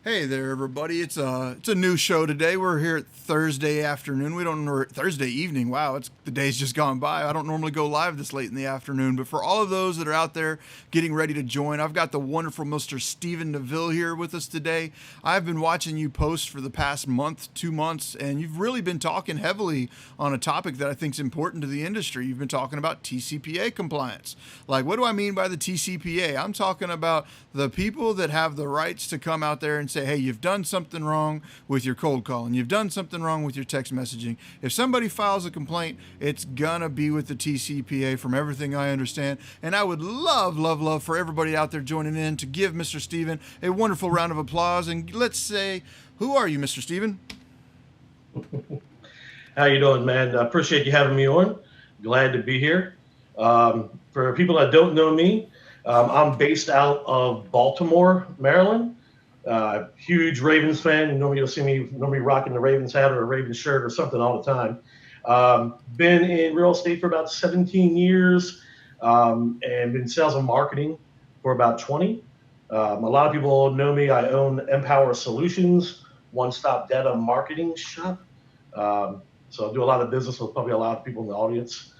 Hey there, everybody. It's a new show today. We're here at Thursday afternoon. We don't know Thursday evening. Wow, it's the day's just gone by. I don't normally go live this late in the afternoon, but for all of those that are out there getting ready to join, I've got the wonderful Mr. Stephen Neville here with us today. I've been watching you post for the past month, 2 months, and you've really been talking heavily on a topic that I think is important to the industry. You've been talking about TCPA compliance. Like, what do I mean by the TCPA? I'm talking about the people that have the rights to come out there and say, hey, you've done something wrong with your cold calling. You've done something wrong with your text messaging. If somebody files a complaint, it's gonna be with the TCPA from everything I understand. And I would love, love, love for everybody out there joining in to give Mr. Steven a wonderful round of applause. And let's say, who are you, Mr. Steven? How you doing, man? I appreciate you having me on. Glad to be here. For people that don't know me, I'm based out of Baltimore, Maryland. Huge Ravens fan. Normally you'll see me normally rocking the Ravens hat or a Ravens shirt or something all the time. Been in real estate for about 17 years and been in sales and marketing for about 20. A lot of people know me. I own Empower Solutions, one-stop data marketing shop. So I do a lot of business with probably a lot of people in the audience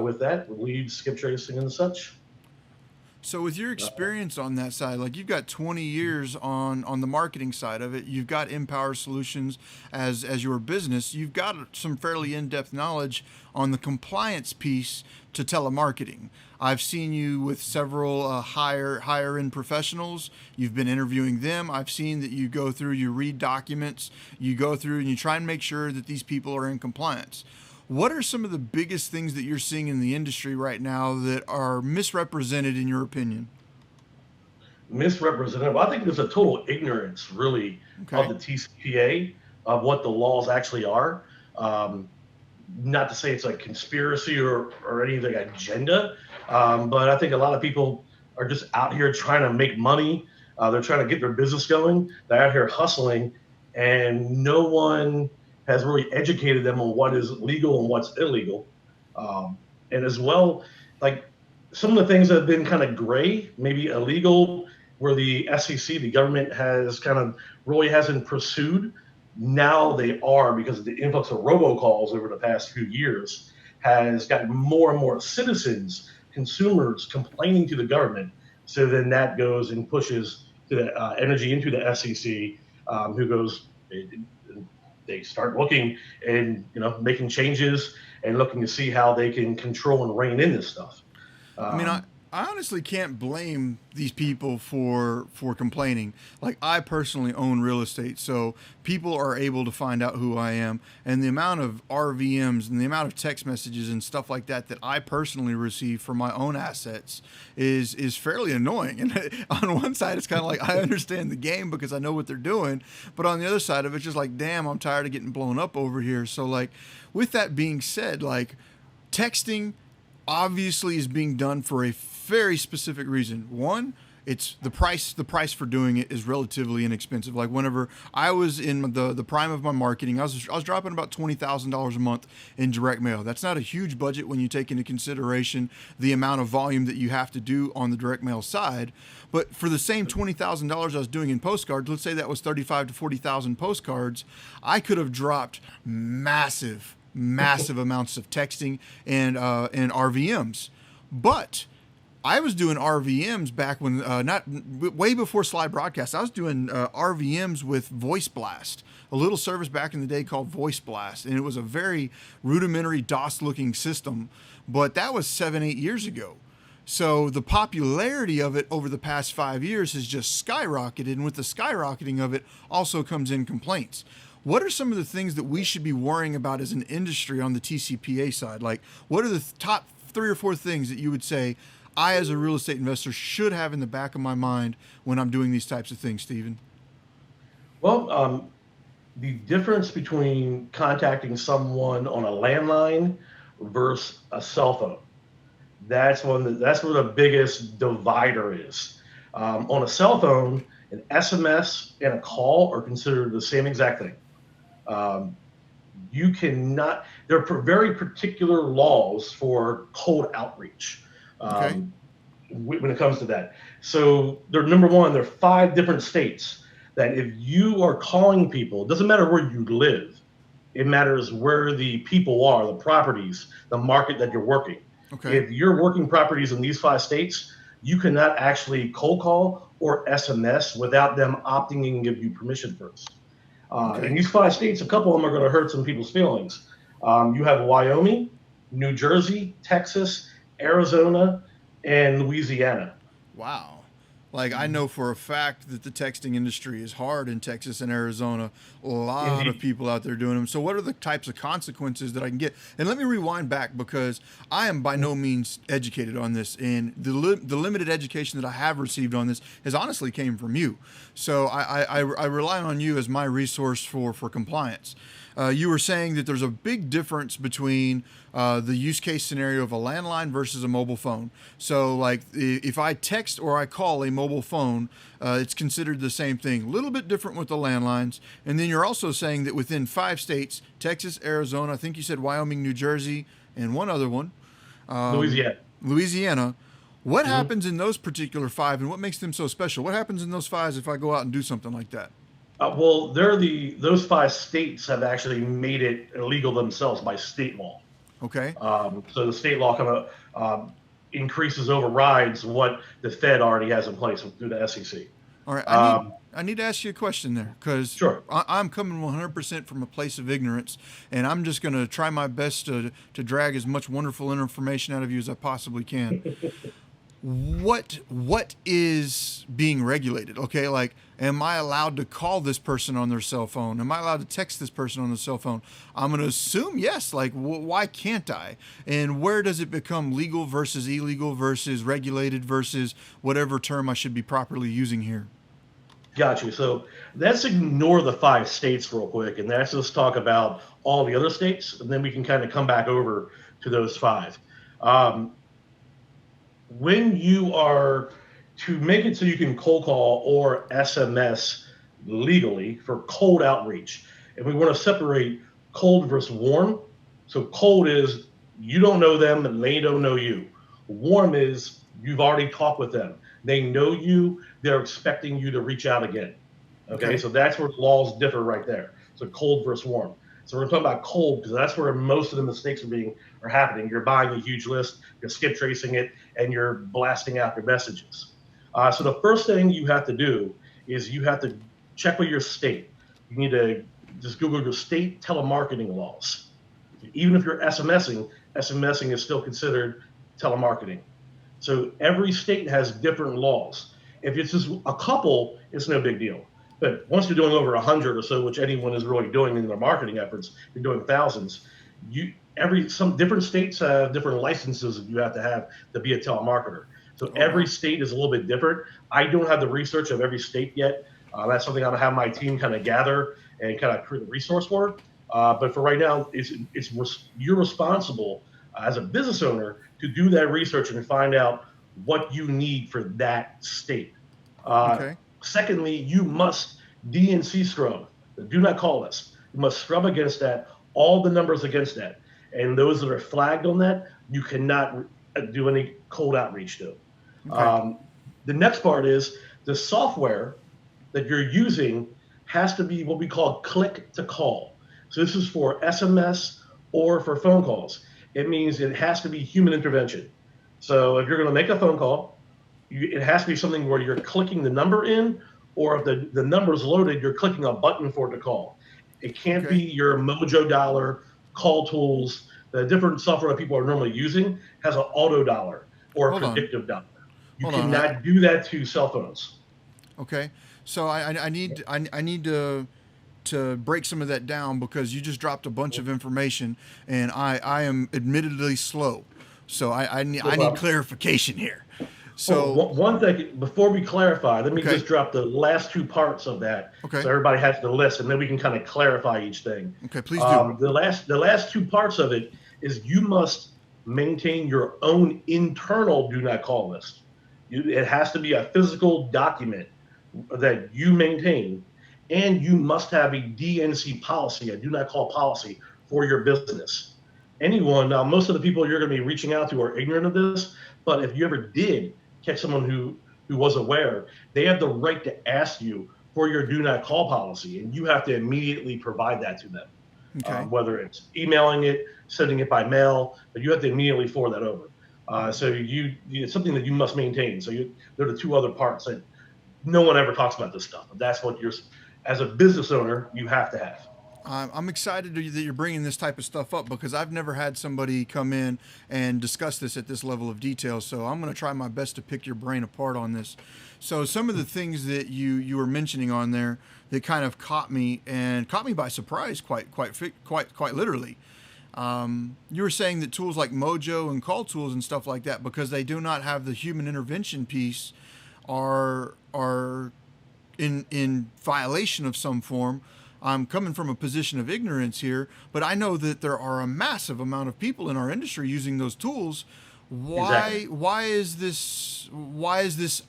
with that, with leads, skip tracing, and such. So with your experience on that side, like you've got 20 years on the marketing side of it, you've got Empower Solutions as your business, you've got some fairly in-depth knowledge on the compliance piece to telemarketing. I've seen you with several higher end professionals. You've been interviewing them. I've seen that you go through, you read documents, you go through and you try and make sure that these people are in compliance. What are some of the biggest things that you're seeing in the industry right now that are misrepresented in your opinion? Misrepresented. Well, I think there's a total ignorance, really, of Okay. the TCPA, of what the laws actually are. Um, Not to say it's a conspiracy or anything agenda, but I think a lot of people are just out here trying to make money. They're trying to get their business going. They're out here hustling, and no one has really educated them on what is legal and what's illegal. Um, and as well, like some of the things that have been kind of gray, maybe illegal, where the SEC, the government has kind of really hasn't pursued. Now they are because of the influx of robocalls over the past few years has gotten more and more citizens, consumers complaining to the government. So then that goes and pushes the energy into the SEC, who goes, they start looking and making changes and looking to see how they can control and rein in this stuff. I mean, I, Um, I honestly can't blame these people for complaining. Like I personally own real estate, so people are able to find out who I am, and the amount of RVMs and the amount of text messages and stuff like that that I personally receive for my own assets is fairly annoying. And on one side, it's kind of like I understand the game because I know what they're doing, but on the other side of it, it's just like, damn, I'm tired of getting blown up over here. So like, with that being said, like texting obviously is being done for a very specific reason. One, it's the price for doing it is relatively inexpensive. Like whenever I was in the prime of my marketing, I was dropping about $20,000 a month in direct mail. That's not a huge budget when you take into consideration the amount of volume that you have to do on the direct mail side. But for the same $20,000 I was doing in postcards, let's say that was 35 to 40,000 postcards, I could have dropped massive amounts of texting and RVMs. But I was doing RVMs back when not way before Slide Broadcast. I was doing RVMs with Voice Blast, a little service back in the day called Voice Blast, and it was a very rudimentary DOS-looking system. But that was 7 8 years ago. So the popularity of it over the past 5 years has just skyrocketed, and with the skyrocketing of it also comes in complaints. What are some of the things that we should be worrying about as an industry on the TCPA side? Like, what are the top 3 or 4 things that you would say I, as a real estate investor, should have in the back of my mind when I'm doing these types of things, Stephen? well, the difference between contacting someone on a landline versus a cell phone. That's where the biggest divider is. On a cell phone, an SMS and a call are considered the same exact thing. Um, you cannot. There are very particular laws for cold outreach. Okay. Um, when it comes to that. So they're number one, there are 5 different states that if you are calling people, it doesn't matter where you live, it matters where the people are, the properties, the market that you're working. Okay. If you're working properties in these 5 states, you cannot actually cold call or SMS without them opting in and give you permission first. In Okay. these 5 states, a couple of them are going to hurt some people's feelings. You have Wyoming, New Jersey, Texas, Arizona, and Louisiana. Wow. Like, I know for a fact that the texting industry is hard in Texas and Arizona. A lot of Indeed. people out there doing them. So, what are the types of consequences that I can get? And let me rewind back, because I am by no means educated on this, and the limited education that I have received on this has honestly came from you. So, I rely on you as my resource for compliance. You were saying that there's a big difference between the use case scenario of a landline versus a mobile phone. So, like, if I text or I call a mobile phone, it's considered the same thing. A little bit different with the landlines. And then you're also saying that within 5 states, Texas, Arizona, I think you said Wyoming, New Jersey, and one other one, Louisiana. Louisiana. What Mhm. happens in those particular five, and what makes them so special? What happens in those fives if I go out and do something like that? Well, those 5 states have actually made it illegal themselves by state law. Okay. So the state law kind of increases, overrides what the Fed already has in place through the SEC. All right, Um, I need to ask you a question there, because sure. I'm coming 100% from a place of ignorance, and I'm just going to try my best to drag as much wonderful information out of you as I possibly can. What is being regulated? Okay, like, am I allowed to call this person on their cell phone? Am I allowed to text this person on the cell phone? I'm going to assume yes. Like, why can't I? And where does it become legal versus illegal versus regulated versus whatever term I should be properly using here? Got you. So let's ignore the 5 states real quick, and let's just talk about all the other states, and then we can kind of come back over to those five. Um, when you are to make it so you can cold call or SMS legally for cold outreach, and we want to separate cold versus warm. So cold is you don't know them and they don't know you. Warm is you've already talked with them. They know you. They're expecting you to reach out again. Okay, Okay. so that's where the laws differ right there. So cold versus warm. So we're talking about cold because that's where most of the mistakes are happening. You're buying a huge list, you're skip tracing it, and you're blasting out your messages. So the first thing you have to do is you have to check with your state. You need to just Google your state telemarketing laws. Even if you're SMSing is still considered telemarketing. So every state has different laws. If it's just a couple, it's no big deal. But once you're doing over 100 or so, which anyone is really doing in their marketing efforts, you're doing thousands. Some different states have different licenses that you have to be a telemarketer. So Oh, every wow. state is a little bit different. I don't have the research of every state yet. That's something I'm gonna have my team kind of gather and kind of create a resource for. But for right now, you're responsible as a business owner to do that research and find out what you need for that state. Uh, Okay. Secondly, you must DNC scrub. Do not call us. You must scrub against that, all the numbers against that. And those that are flagged on that, you cannot do any cold outreach to. Okay. Um, the next part is the software that you're using has to be what we call click to call. So this is for SMS or for phone calls. It means it has to be human intervention. So if you're going to make a phone call, it has to be something where you're clicking the number in, or if the number is loaded, you're clicking a button for it to call. It can't be Okay. your Mojo Dollar, Call Tools, the different software that people are normally using has an auto dollar or a Hold on. predictive dollar. You Hold on. cannot do that to cell phones. Okay. So I need to break some of that down, because you just dropped a bunch of information, and I am admittedly slow. So No I need problem. clarification here. Oh, So one thing before we clarify, let me okay. just drop the last two parts of that Okay. so everybody has the list, and then we can kind of clarify each thing. Okay, please do. The last two parts of it is you must maintain your own internal do not call list. It has to be a physical document that you maintain, and you must have a DNC policy, a do not call policy for your business. Anyone, now most of the people you're going to be reaching out to are ignorant of this, but if you ever did catch someone who was aware, they have the right to ask you for your do not call policy, and you have to immediately provide that to them, Okay. whether it's emailing it, sending it by mail, but you have to immediately forward that over. So it's something that you must maintain. So there are the two other parts that no one ever talks about this stuff. But that's what you're, as a business owner, you have to have. I'm excited that you're bringing this type of stuff up because I've never had somebody come in and discuss this at this level of detail. So I'm going to try my best to pick your brain apart on this. So some of the things that you were mentioning on there that kind of caught me by surprise, quite literally. You were saying that tools like Mojo and Call Tools and stuff like that, because they do not have the human intervention piece, are in violation of some form. I'm coming from a position of ignorance here, but I know that there are a massive amount of people in our industry using those tools. Exactly. Why is this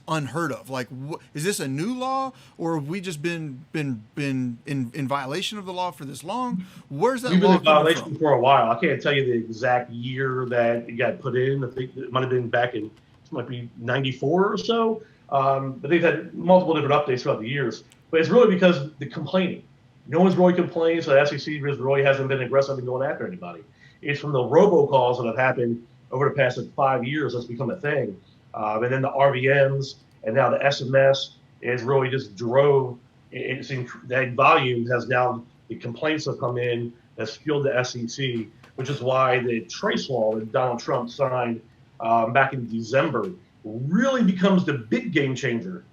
unheard of? Like, is this a new law, or have we just been in violation of the law for this long? Where's that We've been law in coming violation from? for a while. I can't tell you the exact year that it got put in. I think it might have been back in, it might be 94 or so. But they've had multiple different updates throughout the years. But it's really because the complaining. No one's really complained, so the SEC really hasn't been aggressive in going after anybody. It's from the robocalls that have happened over the past 5 years that's become a thing. And then the RVMs and now the SMS is really just drove. That volume has now, the complaints have come in that's fueled the SEC, which is why the trace law that Donald Trump signed back in December really becomes the big game changer.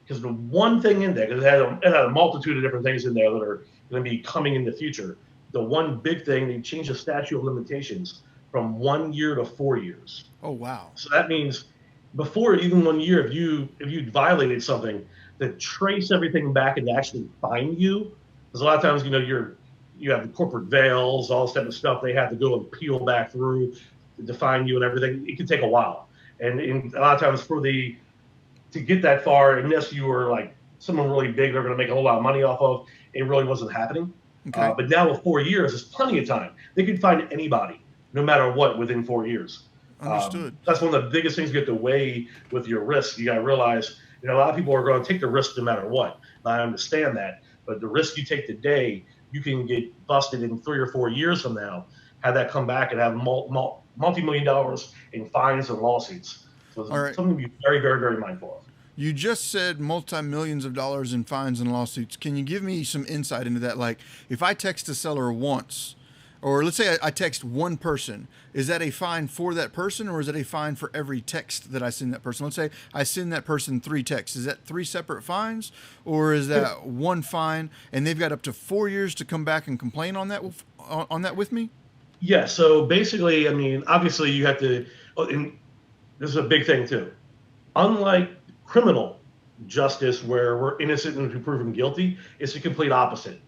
Because the one thing in there, because it had a multitude of different things in there that are going to be coming in the future. The one big thing, they changed the statute of limitations from 1 year to 4 years. Oh wow. So that means before even 1 year, if you violated something, to trace everything back and to actually find you, because a lot of times you have the corporate veils, all this type of stuff. They have to go and peel back through to find you and everything. It can take a while, and a lot of times to get that far, unless you were like someone really big, they're going to make a whole lot of money off of. It really wasn't happening. Okay. But now with 4 years, there's plenty of time. They can find anybody, no matter what, within 4 years. Understood. That's one of the biggest things you have to weigh with your risk. You got to realize, a lot of people are going to take the risk no matter what. And I understand that, but the risk you take today, you can get busted in 3 or 4 years from now. Have that come back and have multi-million dollars in fines and lawsuits. So All it's right. something to be very, very, very mindful of. You just said multi-millions of dollars in fines and lawsuits. Can you give me some insight into that? Like, if I text a seller once, or let's say I text one person, is that a fine for that person, or is it a fine for every text that I send that person? Let's say I send that person 3 texts. Is that 3 separate fines, or is that one fine, and they've got up to 4 years to come back and complain on that with me? Yeah. So basically, I mean, obviously, you have to. And this is a big thing too. Unlike criminal justice, where we're innocent until proven guilty, it's the complete opposite.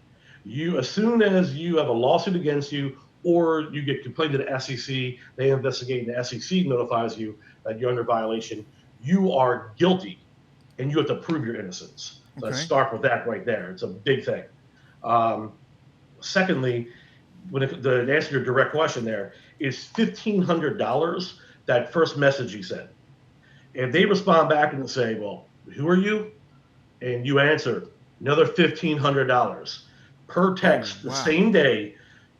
As soon as you have a lawsuit against you, or you get complained to the SEC, they investigate, and the SEC notifies you that you're under violation, you are guilty, and you have to prove your innocence. So let's Okay. start with that right there. It's a big thing. Um, Secondly, to answer your direct question, there is $1,500 that first message you sent. If they respond back and say, "Well, who are you?" and you answer, another $1,500 per Oh text the wow. same day.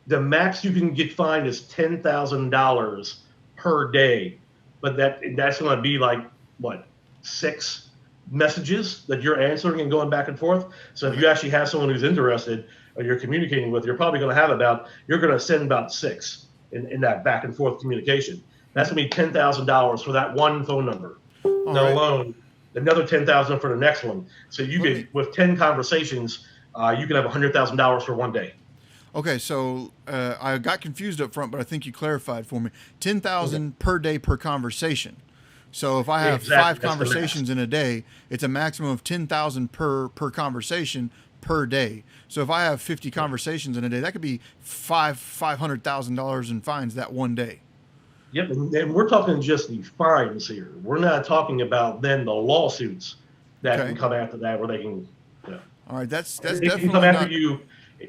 The max you can get fined is $10,000 per day, but that's going to be like what, 6 messages that you're answering and going back and forth. So if Right. you actually have someone who's interested or you're communicating with, you're probably going to you're going to send about 6 in that back and forth communication. That's going to be $10,000 for that one phone number. All Let right. alone another 10,000 for the next one. So you Let me. could, with 10 conversations, you can have $100,000 for one day. Okay, so I got confused up front, but I think you clarified for me. Ten Okay. thousand per day per conversation. So if I have Exactly. 5 That's the max. conversations in a day, it's a maximum of 10,000 per conversation per day. So if I have 50 conversations in a day, that could be $500,000 in fines that one day. Yep. And we're talking just the fines here. We're not talking about then the lawsuits that can Okay. come after that, where they can, you know, All right. That's they can come definitely after not. you.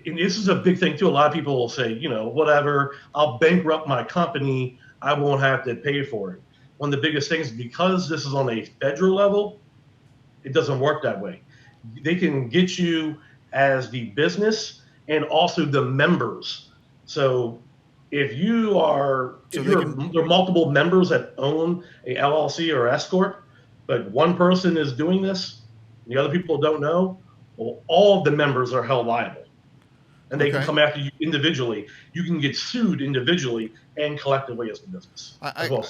And this is a big thing too. A lot of people will say, whatever, I'll bankrupt my company. I won't have to pay for it. One of the biggest things, because this is on a federal level, it doesn't work that way. they can get you as the business and also the members. So So if they can. there are multiple members that own a LLC or S corp, but one person is doing this, and the other people don't know, well, all of the members are held liable, and they can Okay. come after you individually. You can get sued individually and collectively as the business as I, well.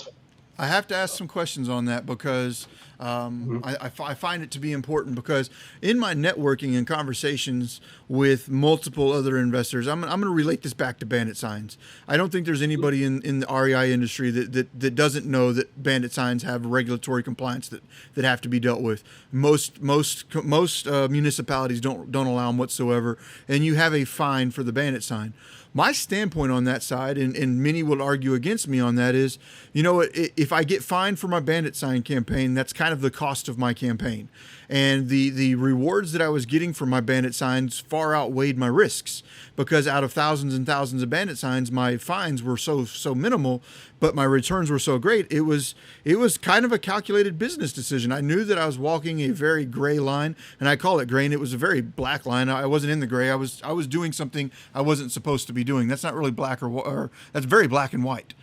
I have to ask some questions on that because Mhm. I find it to be important because in my networking and conversations with multiple other investors, I'm going to relate this back to bandit signs. I don't think there's anybody in the REI industry that doesn't know that bandit signs have regulatory compliance that have to be dealt with. Most municipalities don't allow them whatsoever, and you have a fine for the bandit sign. My standpoint on that side, and many will argue against me on that, is, you know what, if I get fined for my bandit sign campaign, that's kind of the cost of my campaign. And the rewards that I was getting from my bandit signs far outweighed my risks, because out of thousands and thousands of bandit signs, my fines were so minimal, but my returns were so great. It was kind of a calculated business decision. I knew that I was walking a very gray line, and I call it gray, and it was a very black line. I wasn't in the gray. I was doing something I wasn't supposed to be doing. That's not really black or that's very black and white.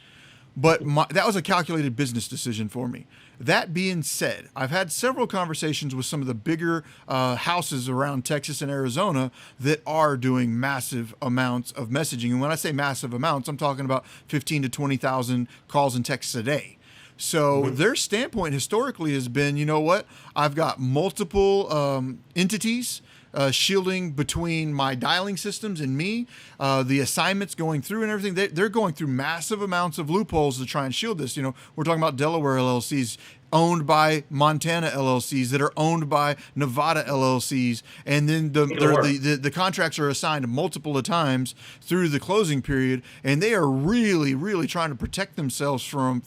But that was a calculated business decision for me. That being said, I've had several conversations with some of the bigger houses around Texas and Arizona that are doing massive amounts of messaging. And when I say massive amounts, I'm talking about 15 to 20,000 calls and texts a day. So Mhm. their standpoint historically has been, you know what? I've got multiple entities shielding between my dialing systems and me, the assignments going through and everything. They're going through massive amounts of loopholes to try and shield this. You know, we're talking about Delaware LLCs owned by Montana LLCs that are owned by Nevada LLCs, and then Make it work. the contracts are assigned multiple of times through the closing period, and they are really trying to protect themselves from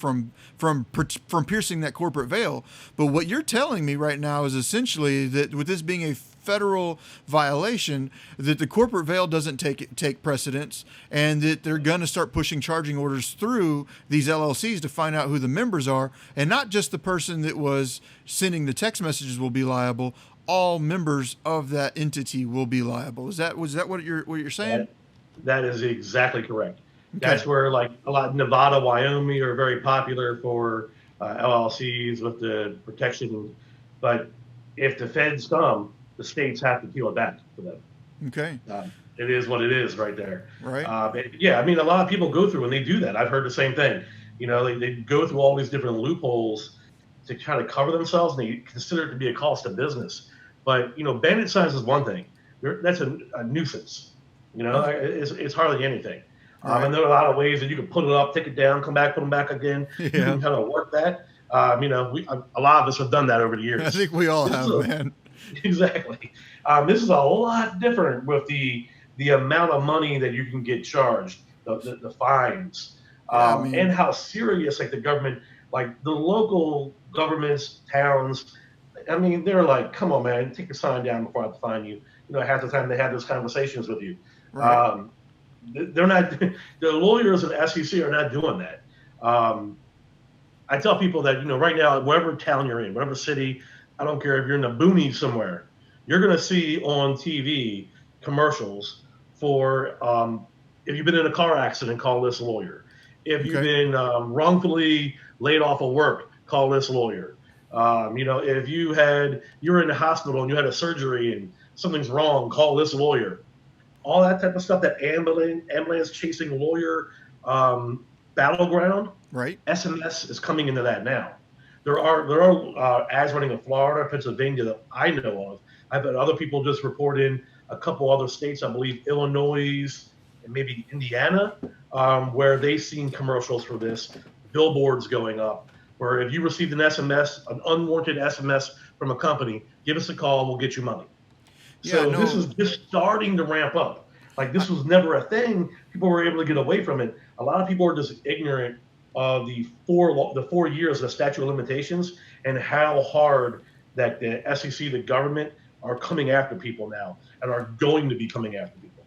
piercing that corporate veil. But what you're telling me right now is essentially that with this being a federal violation, that the corporate veil doesn't take precedence, and that they're going to start pushing charging orders through these LLCs to find out who the members are, and not just the person that was sending the text messages will be liable. All members of that entity will be liable. Was that what you're saying? That, that is exactly correct. Okay. That's where like a lot Nevada, Wyoming are very popular for LLCs with the protection. But if the feds come, the states have to peel it back for them. Okay. It is what it is right there. Right. But yeah, I mean, a lot of people go through when they do that. I've heard the same thing. You know, they go through all these different loopholes to kind of cover themselves, and they consider it to be a cost of business. But, you know, bandit signs is one thing. That's a nuisance. You know, Oh, it's hardly anything. right. And there are a lot of ways that you can put it up, take it down, come back, put them back again. You Yeah. can kind of work that. You know, a lot of us have done that over the I years. think we all have, So, man. exactly. This is a lot different with the amount of money that you can get charged, the fines, Yeah, I and mean, how serious like the government, like the local governments, towns. I mean, they're like, come on, man, take your sign down before I fine you. You know, half the time they have those conversations with you. right. Um, they're not. The lawyers and SEC are not doing that. Um, I tell people that, you know, right now, wherever town you're in, whatever city, I don't care if you're in the boonies somewhere, you're going to see on TV commercials for if you've been in a car accident, call this lawyer. If you've Okay. been wrongfully laid off of work, call this lawyer. You know, if you're in the hospital and you had a surgery and something's wrong, call this lawyer. All that type of stuff, that ambulance chasing lawyer battleground, Right. SMS is coming into that now. There are ads running in Florida, Pennsylvania that I know of. I've had other people just report in a couple other states, I believe Illinois and maybe Indiana, where they've seen commercials for this, billboards going up. Where if you received an SMS, an unwanted SMS from a company, give us a call, we'll get you money. Yeah. So this No. is just starting to ramp up. Like I, this was never a thing. People were able to get away from it. A lot of people are just ignorant of the 4 years of statute of limitations and how hard that the SEC, the government, are coming after people now and are going to be coming after people.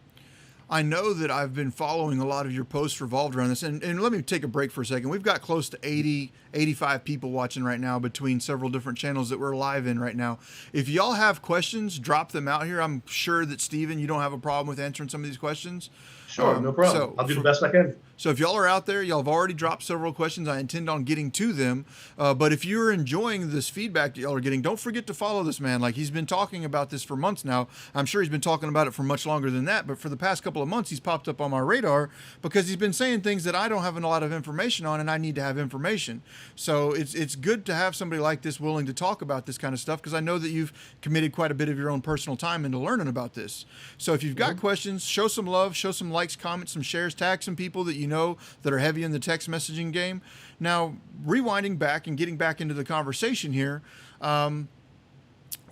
I know that I've been following a lot of your posts revolved around this. And let me take a break for a second. We've got close to 80, 85 people watching right now between several different channels that we're live in right now. If y'all have questions, drop them out here. I'm sure that, Steven, you don't have a problem with answering some of these questions. Sure, no problem. I'll do the best I can. So if y'all are out there, y'all have already dropped several questions. I intend on getting to them. But if you're enjoying this feedback that y'all are getting, don't forget to follow this man. Like, he's been talking about this for months now. I'm sure he's been talking about it for much longer than that. But for the past couple of months, he's popped up on my radar because he's been saying things that I don't have a lot of information on, and I need to have information. So it's good to have somebody like this willing to talk about this kind of stuff, because I know that you've committed quite a bit of your own personal time into learning about this. So if you've got questions, show some love, show some likes, comments, some shares, tag some people that you know that are heavy in the text messaging game. Now, rewinding back and getting back into the conversation here,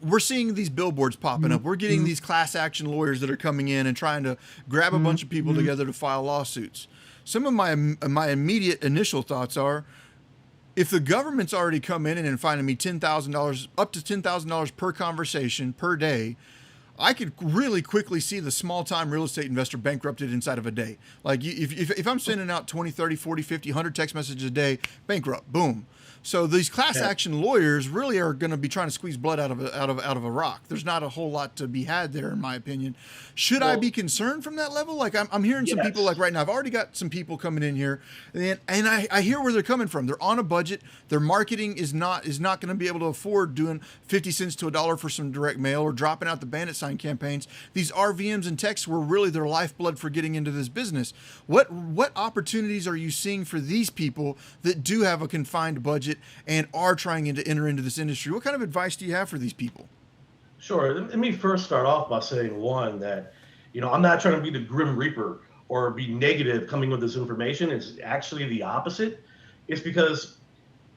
we're seeing these billboards popping up. We're getting these class action lawyers that are coming in and trying to grab a bunch of people together to file lawsuits. Some of my immediate initial thoughts are, if the government's already come in and finding me $10,000, up to $10,000 per conversation per day, I could really quickly see the small-time real estate investor bankrupted inside of a day. Like, if I'm sending out 20, 30, 40, 50, 100 text messages a day, bankrupt, boom. So these class action lawyers really are going to be trying to squeeze blood out of a rock. There's not a whole lot to be had there, in my opinion. Should I be concerned from that level? Like, I'm hearing some people, like right now, I've already got some people coming in here, and I hear where they're coming from. They're on a budget. Their marketing is not going to be able to afford doing 50 cents to $1 for some direct mail or dropping out the bandit sign campaigns. These RVMs and texts were really their lifeblood for getting into this business. What opportunities are you seeing for these people that do have a confined budget and are trying to enter into this industry? What kind of advice do you have for these people? Sure. Let me first start off by saying, one, that, I'm not trying to be the grim reaper or be negative coming with this information. It's actually the opposite. It's because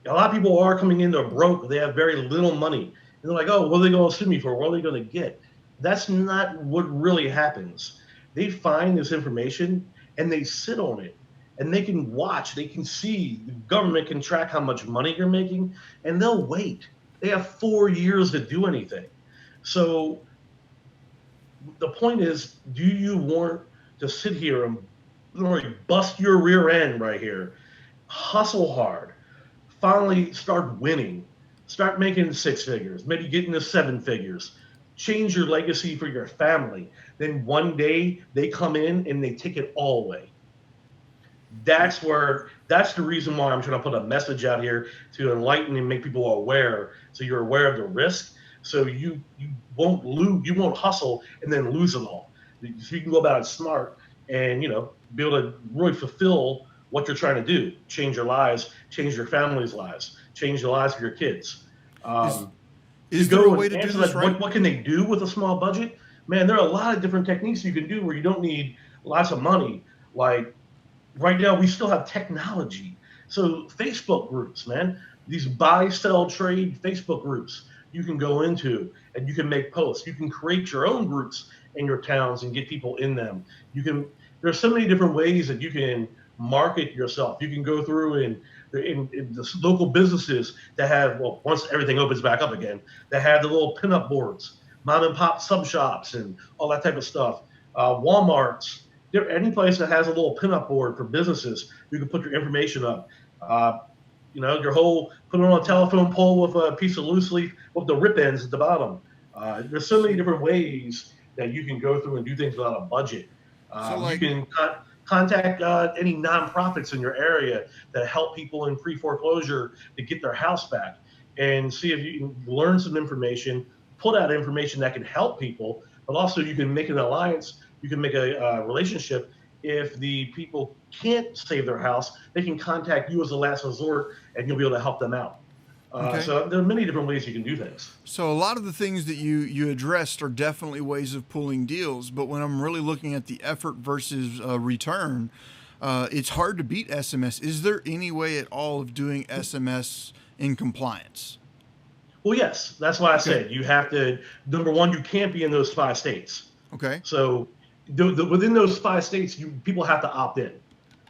a lot of people are coming in, they're broke, they have very little money. And they're like, oh, what are they going to sue me for? What are they going to get? That's not what really happens. They find this information and they sit on it. And they can watch, they can see, the government can track how much money you're making, and they'll wait. They have 4 years to do anything. So the point is, do you want to sit here and literally bust your rear end right here, hustle hard, finally start winning, start making 6 figures, maybe get into 7 figures, change your legacy for your family. Then one day they come in and they take it all away. That's the reason why I'm trying to put a message out here to enlighten and make people aware, so you're aware of the risk, so you won't lose, you won't hustle and then lose it all. So you can go about it smart and be able to really fulfill what you're trying to do, change your lives, change your family's lives, change the lives of your kids. Is there a way to do this right? What can they do with a small budget? Man, there are a lot of different techniques you can do where you don't need lots of money. Like, right now, we still have technology. So Facebook groups, man, these buy, sell, trade Facebook groups you can go into and you can make posts. You can create your own groups in your towns and get people in them. There's so many different ways that you can market yourself. You can go through in the local businesses that have, well, once everything opens back up again, that have the little pinup boards, mom and pop sub shops and all that type of stuff. Walmarts. Any place that has a little pinup board for businesses, you can put your information up. Put it on a telephone pole with a piece of loose leaf with the rip ends at the bottom. There's so many different ways that you can go through and do things without a budget. You can contact any nonprofits in your area that help people in pre-foreclosure to get their house back, and see if you can learn some information, pull out information that can help people, but also you can make an alliance. You can make a relationship. If the people can't save their house, they can contact you as a last resort, and you'll be able to help them out. So there are many different ways you can do things. So a lot of the things that you addressed are definitely ways of pulling deals. But when I'm really looking at the effort versus return, it's hard to beat SMS. Is there any way at all of doing SMS in compliance? Well, yes. That's why I said you have to, number one, you can't be in those 5 states. Okay. So within those 5 states, people have to opt in.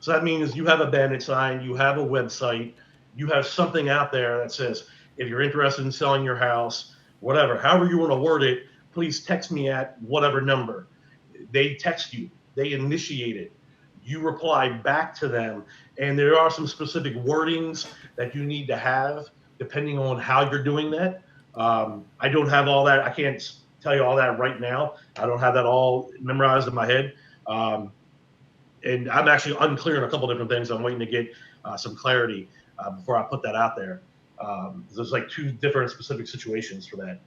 So that means you have a bandit sign, you have a website, you have something out there that says, if you're interested in selling your house, whatever, however you want to word it, please text me at whatever number. They text you. They initiate it. You reply back to them, and there are some specific wordings that you need to have depending on how you're doing that. I don't have all that. I can't tell you all that right now. I don't have that all memorized in my head. Um, and I'm actually unclear on a couple different things. I'm waiting to get some clarity before I put that out there. There's like two different specific situations for that.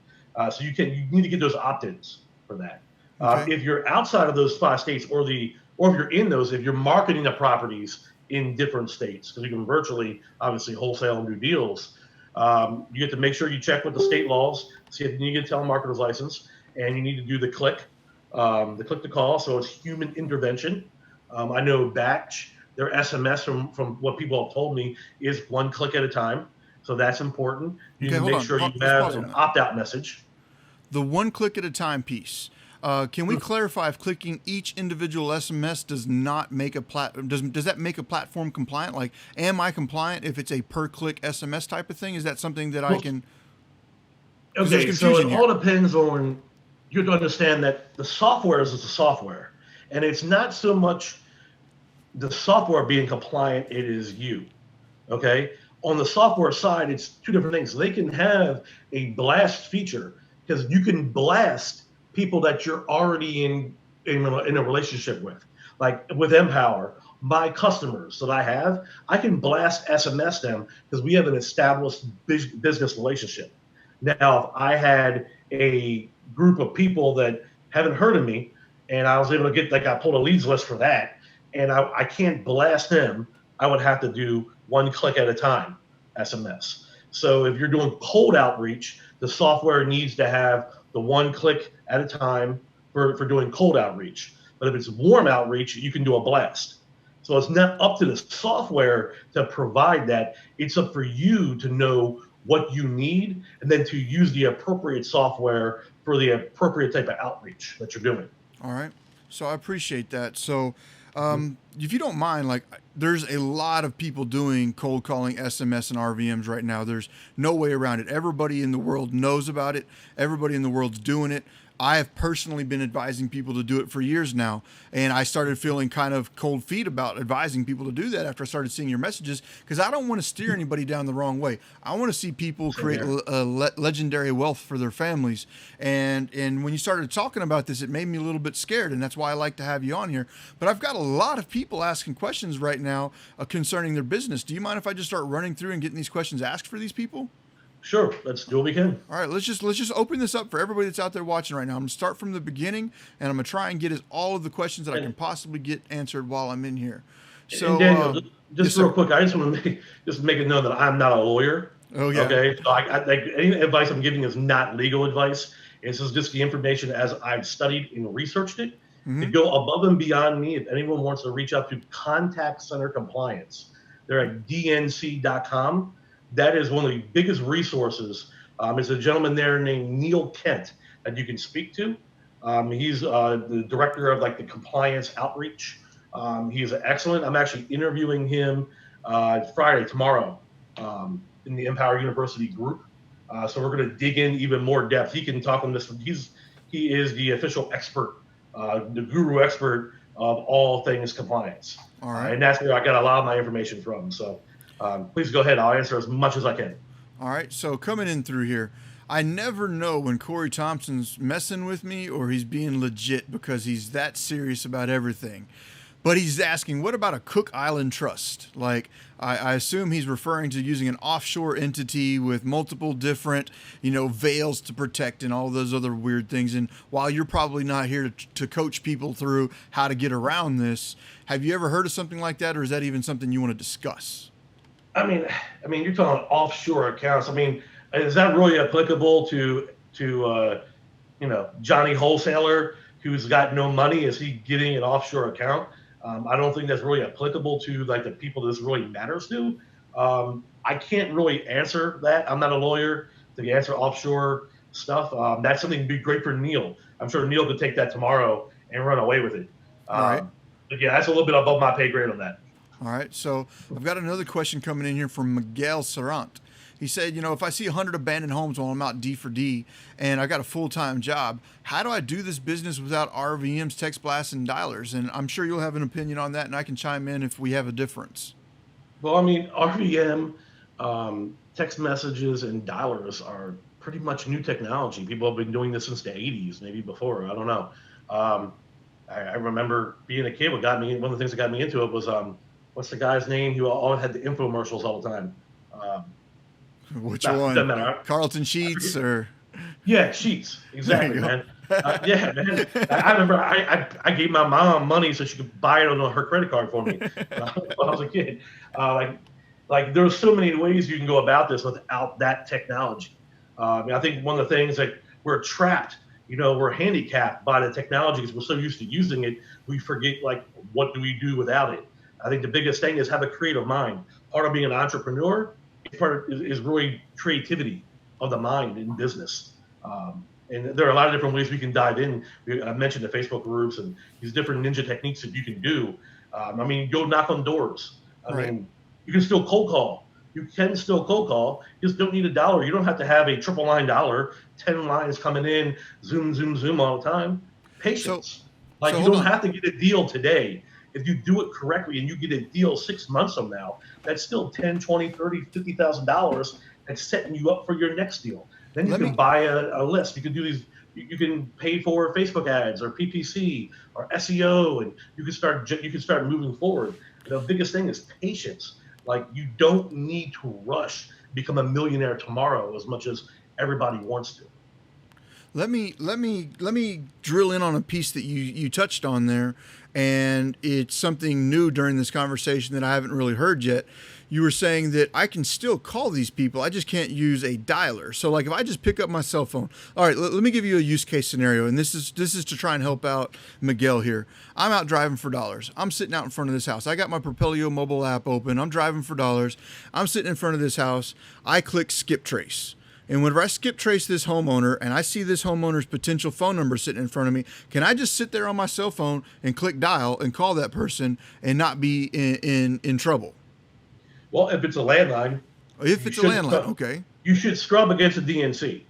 So you need to get those opt-ins for that. Okay. If you're outside of those 5 states, or if you're in those, if you're marketing the properties in different states, because you can virtually obviously wholesale and do deals, you get to make sure you check with the state laws, see if you get a telemarketer's license, and you need to do the click to call. So it's human intervention. I know Batch, their SMS from what people have told me is 1 click at a time. So that's important. You Okay, need to hold make on. sure you Let's have pause on an that. opt out message. The 1 click at a time piece. Can we clarify if clicking each individual SMS does not make does that make a platform compliant? Like, am I compliant if it's a per click SMS type of thing? Is that something that I Well, can? Because there's okay, so it confusion here. all depends on you have to understand that the software is the software. And it's not so much the software being compliant, it is you. Okay. On the software side, it's two different things. They can have a blast feature because you can blast people that you're already in a relationship with. Like with Empower, my customers that I have, I can blast SMS them because we have an established business relationship. Now, if I had a group of people that haven't heard of me, and I was able to get, like, I pulled a leads list for that, and I can't blast them, I would have to do 1 click at a time SMS. So if you're doing cold outreach, the software needs to have the 1 click at a time for doing cold outreach. But if it's warm outreach, you can do a blast. So it's not up to the software to provide that. It's up for you to know what you need and then to use the appropriate software for the appropriate type of outreach that you're doing. All right. So I appreciate that. So, if you don't mind, like, there's a lot of people doing cold calling SMS and RVMs right now. There's no way around it. Everybody in the world knows about it. Everybody in the world's doing it. I have personally been advising people to do it for years now, and I started feeling kind of cold feet about advising people to do that after I started seeing your messages, because I don't want to steer anybody down the wrong way. I want to see people create legendary wealth for their families, and when you started talking about this, it made me a little bit scared, and that's why I like to have you on here. But I've got a lot of people asking questions right now concerning their business. Do you mind if I just start running through and getting these questions asked for these people? Sure, let's do what we can. All right, let's just open this up for everybody that's out there watching right now. I'm gonna start from the beginning, and I'm gonna try and get all of the questions that I can possibly get answered while I'm in here. So, and Daniel, just yes, real sir. quick, I just want to make it known that I'm not a lawyer. Oh yeah. Okay, so like any advice I'm giving is not legal advice. This is just the information as I've studied and researched it. To go above and beyond me, if anyone wants to reach out to Contact Center Compliance, they're at dnc.com. That is one of the biggest resources. There's a gentleman there named Neil Kent that you can speak to. He's the director of like the compliance outreach. He's excellent. I'm actually interviewing him Friday, tomorrow, in the Empower University group. So we're going to dig in even more depth. He can talk on this. He is the official expert, the guru expert of all things compliance. All right. And that's where I got a lot of my information from. So please go ahead. I'll answer as much as I can. All right. So coming in through here, I never know when Corey Thompson's messing with me or he's being legit, because he's that serious about everything. But he's asking, what about a Cook Island trust? Like, I assume he's referring to using an offshore entity with multiple different, veils to protect and all those other weird things. And while you're probably not here to coach people through how to get around this, have you ever heard of something like that, or is that even something you want to discuss? I mean, you're talking offshore accounts. I mean, is that really applicable to Johnny Wholesaler who's got no money? Is he getting an offshore account? I don't think that's really applicable to like the people this really matters to. I can't really answer that. I'm not a lawyer to answer offshore stuff. That's something to be great for Neil. I'm sure Neil could take that tomorrow and run away with it. All right. But yeah, that's a little bit above my pay grade on that. All right. So I've got another question coming in here from Miguel Sarant. He said, if I see 100 abandoned homes while I'm out D for D and I got a full-time job, how do I do this business without RVMs, text blasts, and dialers? And I'm sure you'll have an opinion on that, and I can chime in if we have a difference. Well, I mean, RVM, text messages, and dialers are pretty much new technology. People have been doing this since the 80s, maybe before. I don't know. Um, I remember being a kid. One of the things that got me into it was what's the guy's name who all had the infomercials all the time? Um, Which doesn't one? matter. Carlton Sheets or? Yeah, Sheets. Exactly, There you man. Yeah, man. I remember I gave my mom money so she could buy it on her credit card for me when I was a kid. Like there's so many ways you can go about this without that technology. I think one of the things that we're trapped, we're handicapped by the technology because we're so used to using it, we forget like what do we do without it. I think the biggest thing is have a creative mind. Part of being an entrepreneur is really creativity of the mind in business. And there are a lot of different ways we can dive in. I mentioned the Facebook groups and these different ninja techniques that you can do. Go knock on doors. Right. You can still cold call. You can still cold call. You just don't need $1. You don't have to have a triple line dollar, 10 lines coming in, zoom, zoom, zoom all the time. Patience. You don't have to get a deal today. If you do it correctly and you get a deal 6 months from now, that's still $10, $20, $30, $50,000 that's setting you up for your next deal. Then you can buy a list. You can do these. You can pay for Facebook ads or PPC or SEO, and you can start moving forward. The biggest thing is patience. Like you don't need to rush become a millionaire tomorrow as much as everybody wants to. Let me drill in on a piece that you touched on there, and it's something new during this conversation that I haven't really heard yet. You were saying that I can still call these people, I just can't use a dialer. So like if I just pick up my cell phone, all right, let me give you a use case scenario, and this is to try and help out Miguel here. I'm out driving for dollars. I'm sitting out in front of this house. I got my Propelio mobile app open. I'm driving for dollars. I'm sitting in front of this house. I click skip trace. And whenever I skip trace this homeowner and I see this homeowner's potential phone number sitting in front of me, can I just sit there on my cell phone and click dial and call that person and not be in trouble? Well, if it's a landline. If it's a landline, okay. You should scrub against the DNC.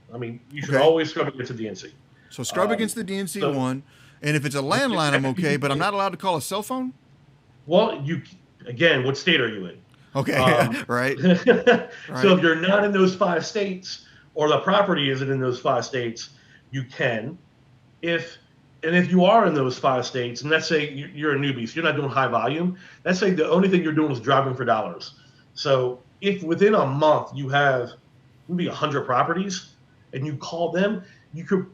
You should always scrub against the DNC. So scrub against the DNC one. And if it's a landline, I'm okay, but I'm not allowed to call a cell phone? Well, what state are you in? Okay, right. So if you're not in those 5 states or the property isn't in those 5 states, you can. If you are in those 5 states, and let's say you're a newbie, so you're not doing high volume, let's say the only thing you're doing is driving for dollars. So if within a month you have maybe 100 properties and you call them, you'll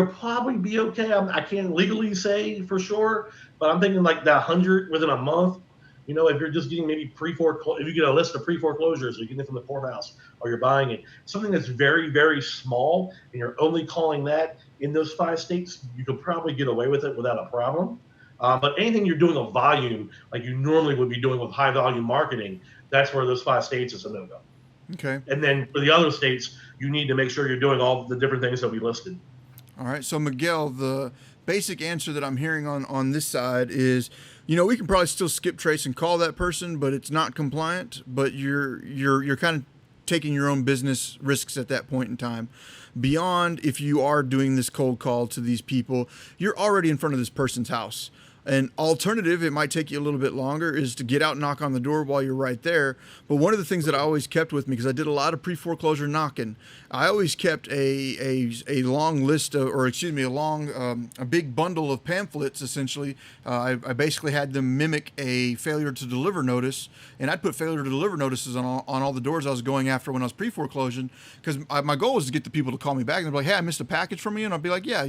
probably be okay. I can't legally say for sure, but I'm thinking like that 100 within a month. If you're just getting maybe if you get a list of pre-foreclosures, or you get it from the courthouse, or you're buying it, something that's very, very small, and you're only calling that in those 5 states, you could probably get away with it without a problem. But anything you're doing of volume, like you normally would be doing with high volume marketing, that's where those 5 states is a no-go. Okay. And then for the other states, you need to make sure you're doing all the different things that we listed. All right. So Miguel, the basic answer that I'm hearing on this side is, we can probably still skip trace and call that person, but it's not compliant. But you're kind of taking your own business risks at that point in time. Beyond if you are doing this cold call to these people, you're already in front of this person's house. An alternative, it might take you a little bit longer, is to get out and knock on the door while you're right there. But one of the things that I always kept with me, because I did a lot of pre-foreclosure knocking, I always kept a long list of, a big bundle of pamphlets, essentially. I basically had them mimic a failure to deliver notice, and I'd put failure to deliver notices on all the doors I was going after when I was pre-foreclosing, because my goal was to get the people to call me back, and they'd be like, hey, I missed a package from you, and I'd be like, yeah,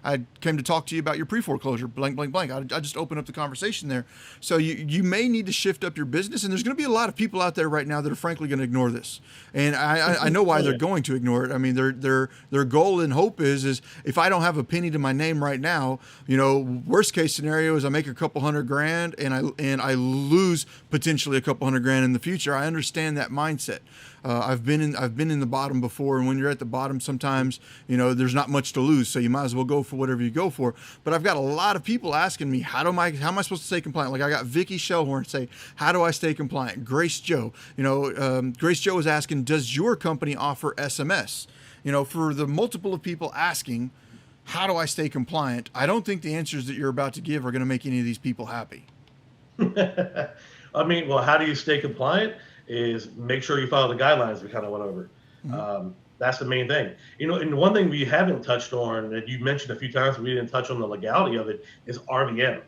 I came to talk to you about your pre-foreclosure, blank, blank, blank. I just open up the conversation there. So you may need to shift up your business, and there's going to be a lot of people out there right now that are frankly going to ignore this. And I know why they're going to ignore it. I mean, their goal and hope is if I don't have a penny to my name right now, worst case scenario is I make a couple $100,000 and I lose potentially a couple $100,000 in the future. I understand that mindset. I've been in the bottom before, and when you're at the bottom, sometimes there's not much to lose, so you might as well go for whatever you go for. But I've got a lot of people asking asking me, how am I supposed to stay compliant? Like I got Vicky Shellhorn say, how do I stay compliant? Grace Joe, Grace Joe is asking, does your company offer SMS? For the multiple of people asking, how do I stay compliant? I don't think the answers that you're about to give are going to make any of these people happy. I mean, well, how do you stay compliant? Is make sure you follow the guidelines we kind of went over. That's the main thing. And one thing we haven't touched on that you mentioned a few times, we didn't touch on the legality of it, is RVM.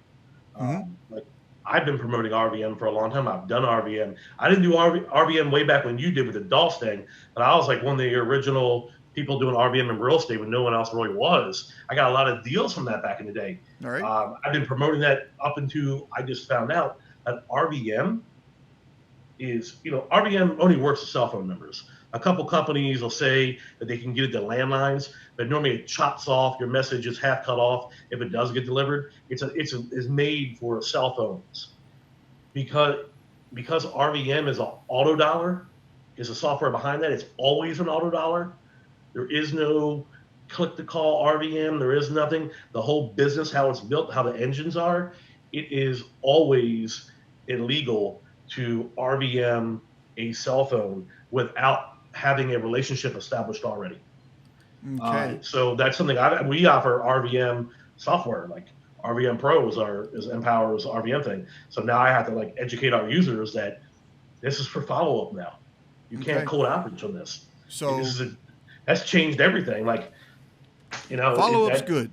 Like I've been promoting RVM for a long time. I've done RVM. I didn't do RVM way back when you did with the DOS thing, but I was like one of the original people doing RVM in real estate when no one else really was. I got a lot of deals from that back in the day. All right. I've been promoting that up until I just found out that RVM RVM only works with cell phone numbers. A couple companies will say that they can get it to landlines, but normally it chops off. Your message is half cut off if it does get delivered. It's made for cell phones because RVM is an auto dialer. Is the software behind that? It's always an auto dialer. There is no click to call RVM. There is nothing. The whole business, how it's built, how the engines are, it is always illegal to RVM a cell phone without having a relationship established already. Okay. So that's something we offer RVM software, like RVM Pro is Empower's RVM thing. So now I have to educate our users that this is for follow-up now. You can't cold outreach on this. So that's changed everything. Follow-up's good.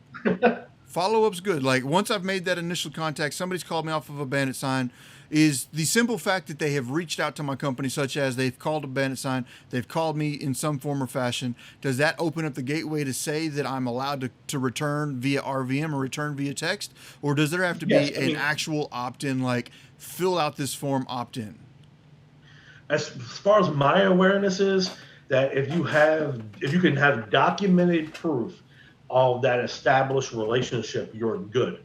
Follow-up's good. Like once I've made that initial contact, somebody's called me off of a bandit sign, is the simple fact that they have reached out to my company, such as they've called a bandit sign, they've called me in some form or fashion. Does that open up the gateway to say that I'm allowed to return via RVM or return via text? Or does there have to be an actual opt-in, like fill out this form, opt-in? As far as my awareness is, that if you can have documented proof of that established relationship, you're good.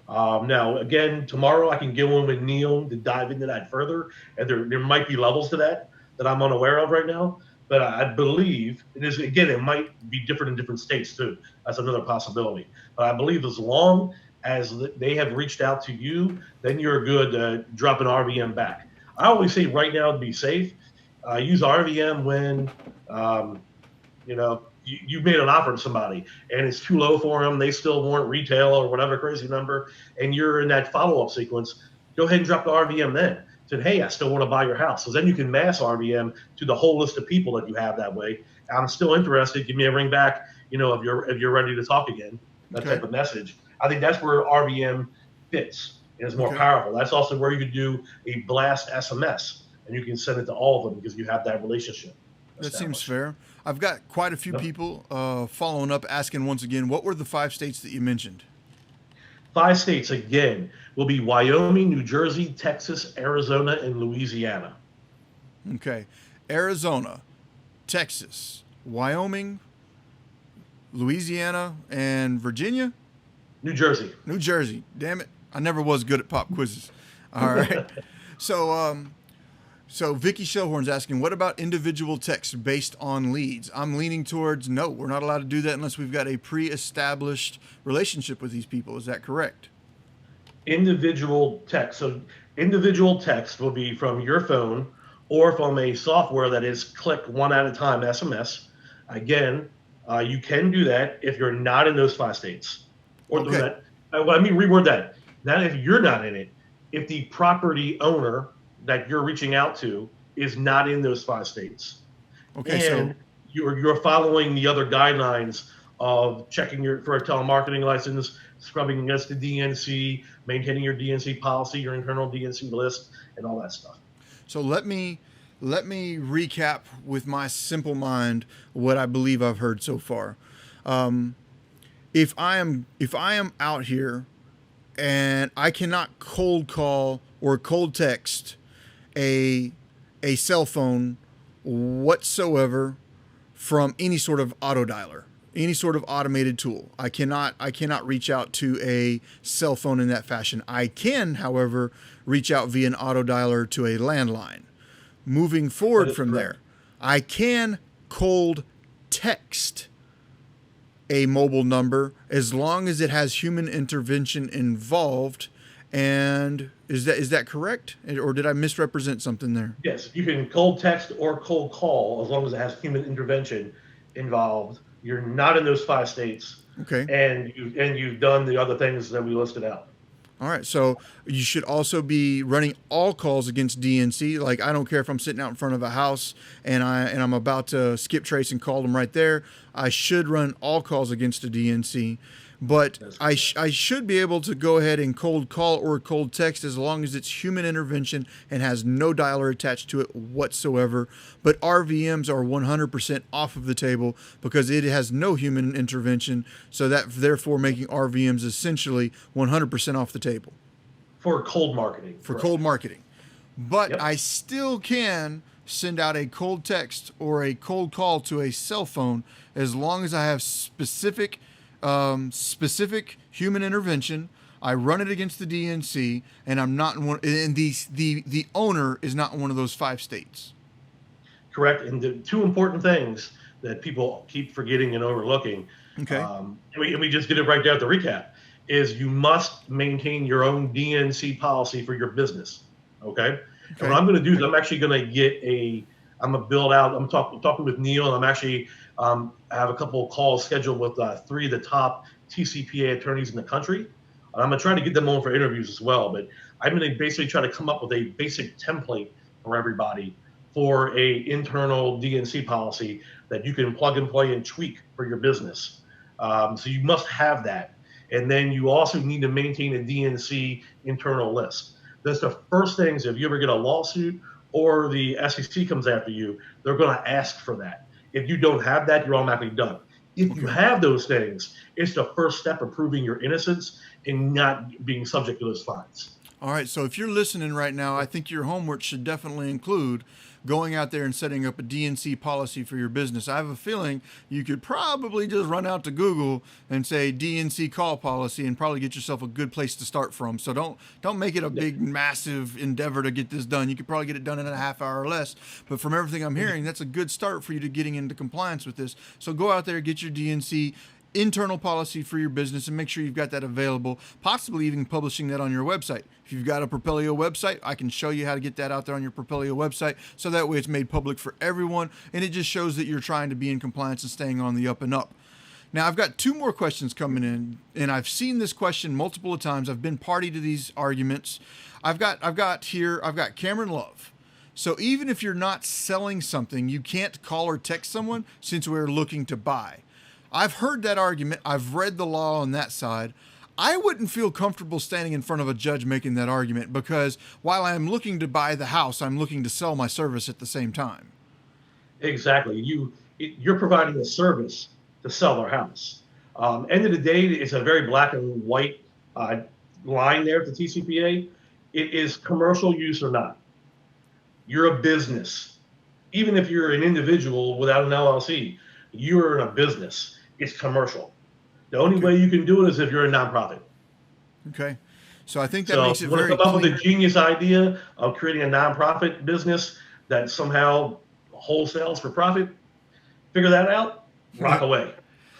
Now, again, tomorrow I can get one with Neil to dive into that further, and there might be levels to that I'm unaware of right now. But I believe it might be different in different states too. That's another possibility. But I believe as long as they have reached out to you, then you're good to drop an RVM back. I always say right now to be safe, use RVM when you made an offer to somebody and it's too low for them. They still want retail or whatever crazy number, and you're in that follow-up sequence. Go ahead and drop the RVM then. Said, hey, I still want to buy your house. So then you can mass RVM to the whole list of people that you have that way. I'm still interested. Give me a ring back. If you're ready to talk again. That type of message. I think that's where RVM fits and is more powerful. That's also where you could do a blast SMS, and you can send it to all of them because you have that relationship. That seems fair. I've got quite a few people following up, asking once again, what were the 5 states that you mentioned? 5 states, again, will be Wyoming, New Jersey, Texas, Arizona, and Louisiana. Okay. Arizona, Texas, Wyoming, Louisiana, and Virginia? New Jersey. New Jersey. Damn it. I never was good at pop quizzes. All right. So Vicky Shellhorn's asking, what about individual text based on leads? I'm leaning towards no, we're not allowed to do that unless we've got a pre-established relationship with these people. Is that correct? Individual text. So individual text will be from your phone or from a software that is click one at a time SMS. Again, you can do that if you're not in those 5 states. Let me reword that. Not if you're not in it. If the property owner that you're reaching out to is not in those 5 states. Okay, and you're following the other guidelines of checking for a telemarketing license, scrubbing against the DNC, maintaining your DNC policy, your internal DNC list, and all that stuff. So let me recap with my simple mind what I believe I've heard so far. If I am out here and I cannot cold call or cold text a cell phone whatsoever from any sort of auto dialer, any sort of automated tool. I cannot reach out to a cell phone in that fashion. I can, however, reach out via an auto dialer to a landline. Moving forward from there, I can cold text a mobile number as long as it has human intervention involved. And is that correct? Or did I misrepresent something there? Yes, you can cold text or cold call as long as it has human intervention involved. You're not in those 5 states, Okay. and you've done the other things that we listed out. All right. So you should also be running all calls against DNC. Like, I don't care if I'm sitting out in front of a house and I'm about to skip trace and call them right there. I should run all calls against a DNC. But I should be able to go ahead and cold call or cold text as long as it's human intervention and has no dialer attached to it whatsoever. But RVMs are 100% off of the table because it has no human intervention. So that therefore making RVMs essentially 100% off the table. For cold marketing. For cold marketing. But Yep. I still can send out a cold text or a cold call to a cell phone as long as I have specific human intervention. I run it against the DNC, and I'm not in one. And the owner is not in one of those 5 states. Correct. And the two important things that people keep forgetting and overlooking, Okay. and we just did it right there at the recap, is you must maintain your own DNC policy for your business. Okay. And what I'm going to do is I'm actually going to I'm going to build out, I'm talking with Neil, and I'm actually, I have a couple of calls scheduled with 3 of the top TCPA attorneys in the country. And I'm going to try to get them on for interviews as well. But I'm going to basically try to come up with a basic template for everybody for a internal DNC policy that you can plug and play and tweak for your business. So you must have that. And then you also need to maintain a DNC internal list. That's the first things. If you ever get a lawsuit or the SEC comes after you, they're going to ask for that. If you don't have that, you're automatically done. If you have those things, it's the first step of proving your innocence and not being subject to those fines. All right, so if you're listening right now, I think your homework should definitely include going out there and setting up a DNC policy for your business. I have a feeling you could probably just run out to Google and say DNC call policy and probably get yourself a good place to start from. So don't make it a big, massive endeavor to get this done. You could probably get it done in a half hour or less. But from everything I'm hearing, that's a good start for you to getting into compliance with this. So go out there, get your DNC internal policy for your business and make sure you've got that available, possibly even publishing that on your website. If you've got a Propelio website, I can show you how to get that out there on your Propelio website, so that way it's made public for everyone, and it just shows that you're trying to be in compliance and staying on the up and up. Now, I've got 2 more questions coming in, and I've seen this question multiple times. I've been party to these arguments. I've got Cameron Love. So even if you're not selling something, you can't call or text someone since we're looking to buy. I've heard that argument. I've read the law on that side. I wouldn't feel comfortable standing in front of a judge making that argument, because while I'm looking to buy the house, I'm looking to sell my service at the same time. Exactly. You're providing a service to sell their house. End of the day, it's a very black and white line there at the TCPA. It is commercial use or not. You're a business. Even if you're an individual without an LLC, you're in a business. It's commercial. The only way you can do it is if you're a nonprofit. Okay. So I think that makes it when very I come up with clear. a genius idea of creating a nonprofit business that somehow wholesales for profit, figure that out, rock away.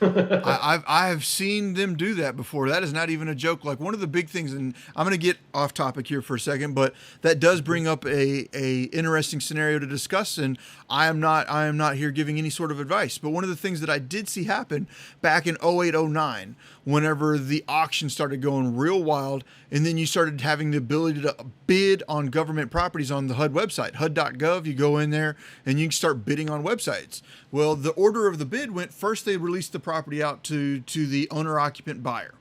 I've seen them do that before. That is not even a joke. Like, one of the big things, and I'm going to get off topic here for a second, but that does bring up a interesting scenario to discuss. And I am not here giving any sort of advice. But one of the things that I did see happen back in 08, 09, whenever the auction started going real wild, and then you started having the ability to bid on government properties on the HUD website, HUD.gov. You go in there and you can start bidding on websites. Well, the order of the bid went first. They released the property out to the owner-occupant buyer,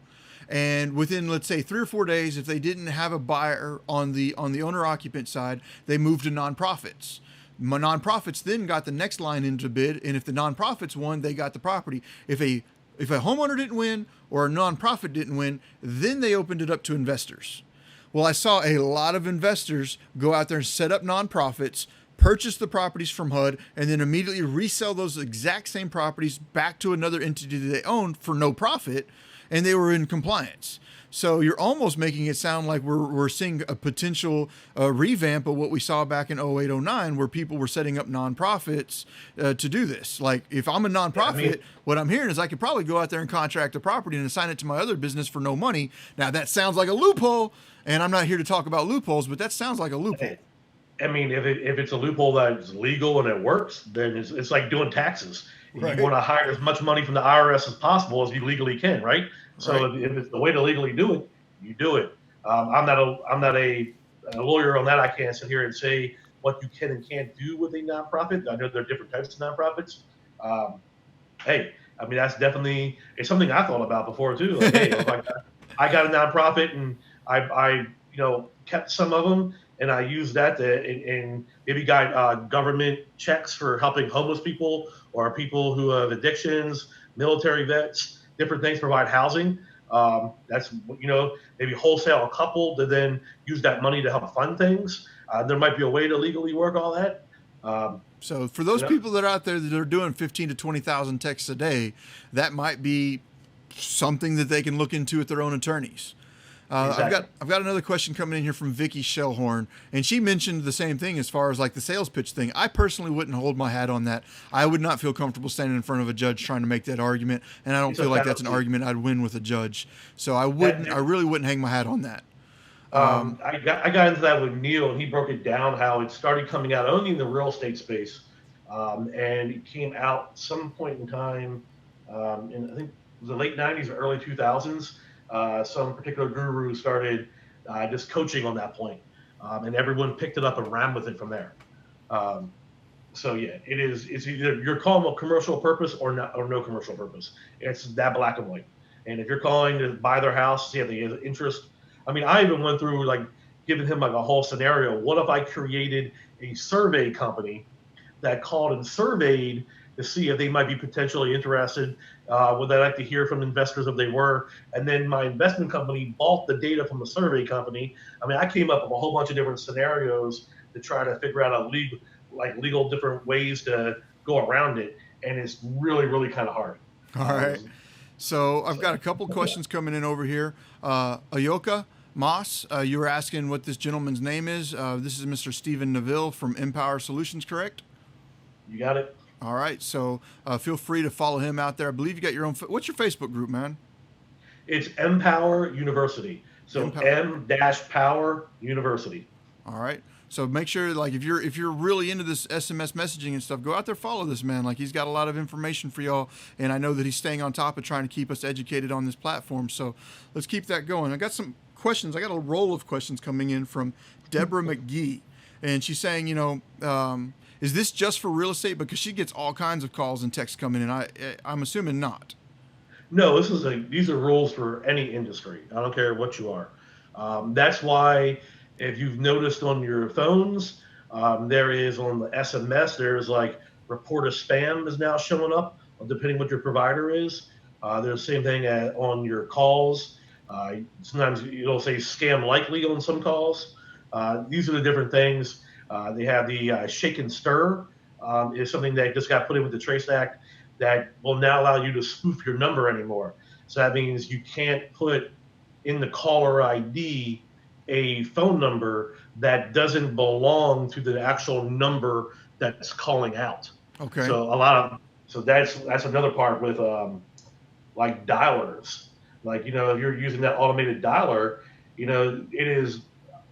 and within, let's say, 3 or 4 days, if they didn't have a buyer on the owner-occupant side, they moved to nonprofits. Nonprofits then got the next line into bid, and if the nonprofits won, they got the property. If a homeowner didn't win or a nonprofit didn't win, then they opened it up to investors. Well, I saw a lot of investors go out there and set up nonprofits, purchase the properties from HUD, and then immediately resell those exact same properties back to another entity they owned for no profit, and they were in compliance. So you're almost making it sound like we're seeing a potential revamp of what we saw back in 08, 09, where people were setting up nonprofits to do this. Like if I'm a nonprofit, what I'm hearing is I could probably go out there and contract a property and assign it to my other business for no money. Now that sounds like a loophole, and I'm not here to talk about loopholes, but that sounds like a loophole. I mean, if it's a loophole that's legal and it works, then it's like doing taxes. Right. You want to hide as much money from the IRS as possible as you legally can, right? So Right. if it's the way to legally do it, you do it. I'm not a lawyer on that. I can't sit here and say what you can and can't do with a nonprofit. I know there are different types of nonprofits. Hey, I mean it's something I thought about before too. Like, hey, if I got a nonprofit and I kept some of them and I used that and maybe got government checks for helping homeless people or people who have addictions, military vets, different things, provide housing. That's maybe wholesale a couple to then use that money to help fund things. There might be a way to legally work all that. So for those people that are out there that are doing 15 to 20,000 texts a day, that might be something that they can look into with their own attorneys. Exactly. I've got another question coming in here from Vicky Shellhorn, and she mentioned the same thing as far as like the sales pitch thing. I personally wouldn't hold my hat on that. I would not feel comfortable standing in front of a judge trying to make that argument, and I don't feel like that's an argument I'd win with a judge. So I really wouldn't hang my hat on that. I got into that with Neil, and he broke it down how it started coming out only in the real estate space, and it came out some point in time, in I think it was the late '90s or early 2000s. Some particular guru started just coaching on that point, and everyone picked it up and ran with it from there. So yeah, it's either you're calling a commercial purpose or no commercial purpose. It's that black and white. And if you're calling to buy their house, yeah, the interest. I mean, I even went through like giving him like a whole scenario. What if I created a survey company that called and surveyed to see if they might be potentially interested? Would they like to hear from investors if they were? And then my investment company bought the data from the survey company. I mean, I came up with a whole bunch of different scenarios to try to figure out legal different ways to go around it. And it's really, really kind of hard. All right. So I've got a couple questions coming in over here. Ayoka Moss, you were asking what this gentleman's name is. This is Mr. Stephen Neville from Empower Solutions, correct? You got it. All right. So feel free to follow him out there. I believe you got your own. What's your Facebook group, man? It's Empower University. So M-Power University. All right. So make sure, like, if you're really into this SMS messaging and stuff, go out there, follow this man. Like, he's got a lot of information for y'all, and I know that he's staying on top of trying to keep us educated on this platform. So let's keep that going. I got some questions. I got a roll of questions coming in from Deborah McGee, and she's saying, is this just for real estate? Because she gets all kinds of calls and texts coming in. I'm assuming not. No, these are rules for any industry. I don't care what you are. That's why. If you've noticed on your phones, there is on the SMS, there's like report a spam is now showing up, depending what your provider is. There's the same thing on your calls. Sometimes it'll say scam likely on some calls. These are the different things. They have the shake and stir is something that just got put in with the Trace Act that will now allow you to spoof your number anymore. So that means you can't put in the caller ID a phone number that doesn't belong to the actual number that's calling out. Okay. So that's another part with like dialers. Like, if you're using that automated dialer, it is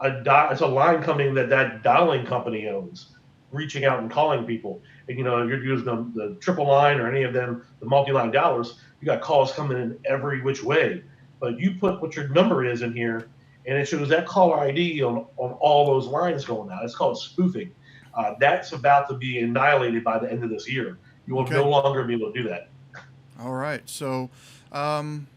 it's a line coming that dialing company owns, reaching out and calling people. And if you're using the triple line or any of them, the multi-line dialers, you got calls coming in every which way. But you put what your number is in here, and it shows that caller ID on all those lines going out. It's called spoofing. That's about to be annihilated by the end of this year. You will no longer be able to do that. All right. So one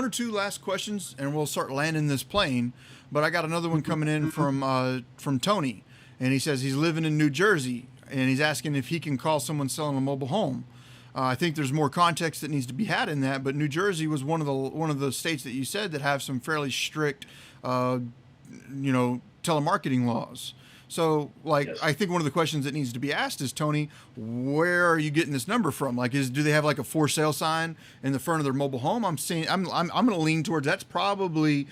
or two last questions, and we'll start landing this plane. But I got another one coming in from Tony, and he says he's living in New Jersey, and he's asking if he can call someone selling a mobile home. I think there's more context that needs to be had in that, but New Jersey was one of the states that you said that have some fairly strict, telemarketing laws. So, like, Yes. I think one of the questions that needs to be asked is, Tony, where are you getting this number from? Like, do they have like a for sale sign in the front of their mobile home? I'm going to lean towards that's probably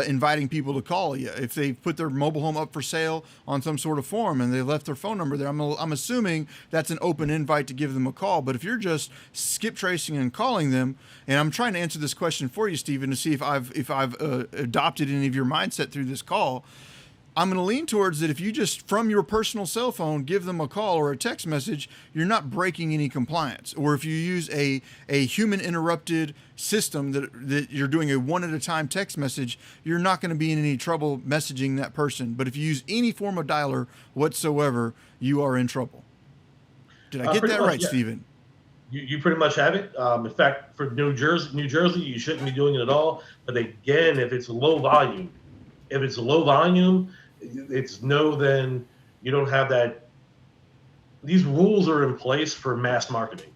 inviting people to call you. If they put their mobile home up for sale on some sort of forum and they left their phone number there, I'm assuming that's an open invite to give them a call. But if you're just skip tracing and calling them, and I'm trying to answer this question for you, Stephen, to see if I've adopted any of your mindset through this call. I'm going to lean towards that if you just, from your personal cell phone, give them a call or a text message, you're not breaking any compliance. Or if you use a human interrupted system that you're doing a one at a time text message, you're not going to be in any trouble messaging that person. But if you use any form of dialer whatsoever, you are in trouble. Did I get that much, right, yeah. Stephen? You pretty much have it. In fact, for New Jersey, you shouldn't be doing it at all. But again, if it's low volume, it's no, then you don't have that. These rules are in place for mass marketing.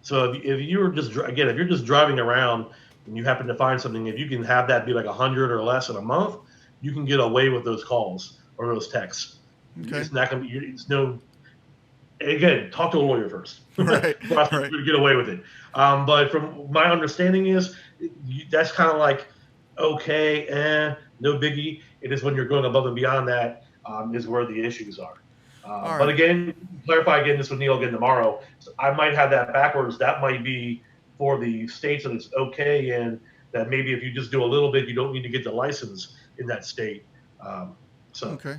So if you're just, again, if you're just driving around and you happen to find something, if you can have that be like 100 or less in a month, you can get away with those calls or those texts. Okay. It's not going to be, it's no, again, talk to a lawyer first. Right. For us to get away with it. But from my understanding is that's kind of like, okay, no biggie. It is when you're going above and beyond that is where the issues are. Right. But again, clarify again this with Neil again tomorrow. So I might have that backwards. That might be for the states that it's okay in, that maybe if you just do a little bit, you don't need to get the license in that state. Okay.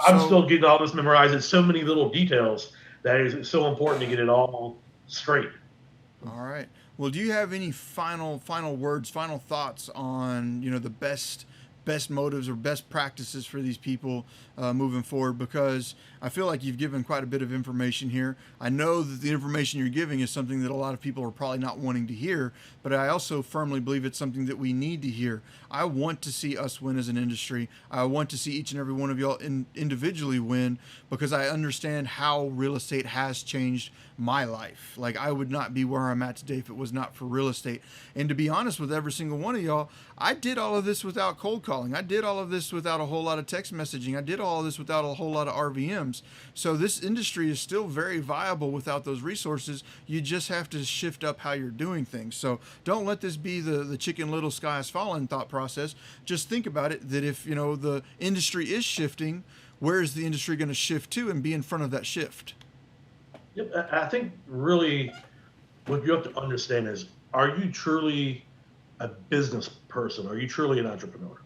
I'm still getting all this memorized. It's so many little details that it's so important to get it all straight. All right. Well, do you have any final words, final thoughts on the best motives or best practices for these people moving forward? Because I feel like you've given quite a bit of information here. I know that the information you're giving is something that a lot of people are probably not wanting to hear, but I also firmly believe it's something that we need to hear. I want to see us win as an industry. I want to see each and every one of y'all individually win, because I understand how real estate has changed my life. Like, I would not be where I'm at today if it was not for real estate. And to be honest with every single one of y'all, I did all of this without cold calling. I did all of this without a whole lot of text messaging. I did all of this without a whole lot of RVMs. So this industry is still very viable without those resources. You just have to shift up how you're doing things. So don't let this be the chicken little sky is falling thought process. Just think about it, that if the industry is shifting, where is the industry going to shift to, and be in front of that shift? Yep, I think really what you have to understand is, are you truly a business person? Are you truly an entrepreneur?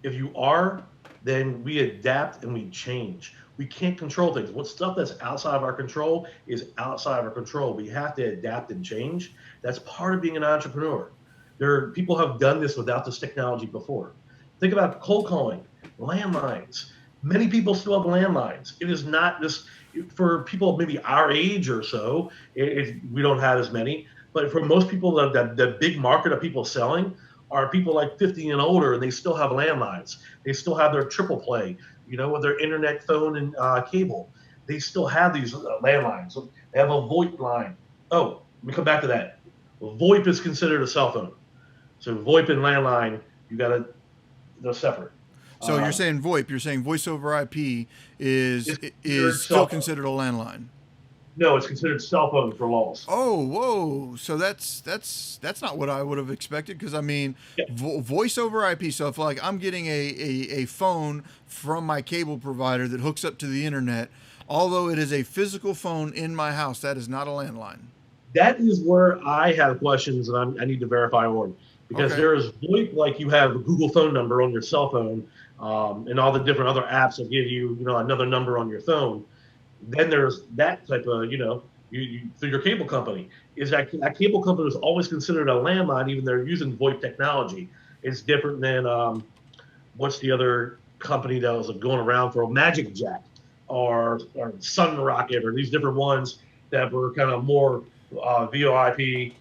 If you are, then we adapt and we change. We can't control things. What stuff that's outside of our control is outside of our control. We have to adapt and change. That's part of being an entrepreneur. People have done this without this technology before. Think about cold calling, landlines. Many people still have landlines. It is not this for people maybe our age or so. We don't have as many, but for most people, the big market of people selling are people like 50 and older, and they still have landlines. They still have their triple play, with their internet, phone, and cable. They still have these landlines. So they have a VoIP line. Oh, let me come back to that. Well, VoIP is considered a cell phone. So VoIP and landline, they're separate. So you're saying VoIP, you're saying voice over IP is still considered a landline? No, it's considered cell phone for laws. Oh, whoa! So that's not what I would have expected, because I mean, voice over IP. So if like I'm getting a phone from my cable provider that hooks up to the internet, although it is a physical phone in my house, that is not a landline. That is where I have questions, and I need to verify on, because there is VoIP, like you have a Google phone number on your cell phone, and all the different other apps that give you, another number on your phone. Then there's that type of, you through your cable company. Is that cable company is always considered a landline, even they're using VoIP technology. It's different than what's the other company that was going around for Magic Jack or Sun Rocket, or these different ones that were kind of more VoIP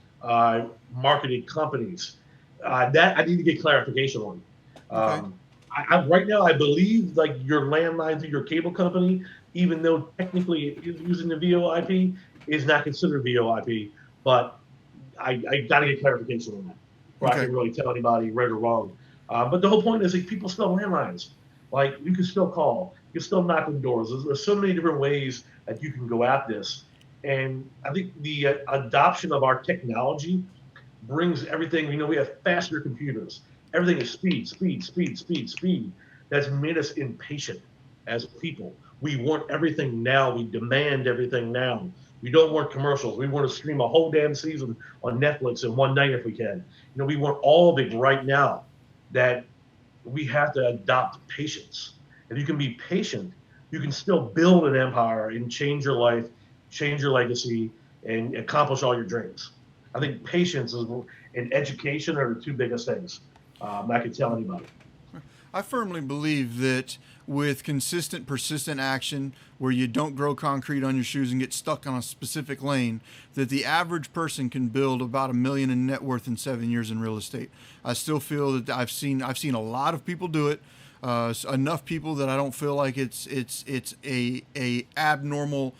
marketing companies. That I need to get clarification on. Right now, I believe like your landline through your cable company, even though technically it is using the VoIP, is not considered VoIP. But I got to get clarification on that, before I can really tell anybody right or wrong. But the whole point is that people still have landlines. Like you can still call, you can still knock on doors. There's so many different ways that you can go at this. And I think the adoption of our technology brings everything. We have faster computers. Everything is speed, speed, speed, speed, speed. That's made us impatient as people. We want everything now. We demand everything now. We don't want commercials. We want to stream a whole damn season on Netflix in one night if we can. We want all of it right now. That we have to adopt patience. If you can be patient, you can still build an empire and change your life, change your legacy, and accomplish all your dreams. I think patience and education are the two biggest things I can tell anybody. I firmly believe that with consistent, persistent action where you don't grow concrete on your shoes and get stuck on a specific lane, that the average person can build about $1 million in net worth in 7 years in real estate. I still feel that I've seen a lot of people do it. Enough people that I don't feel like it's a abnormal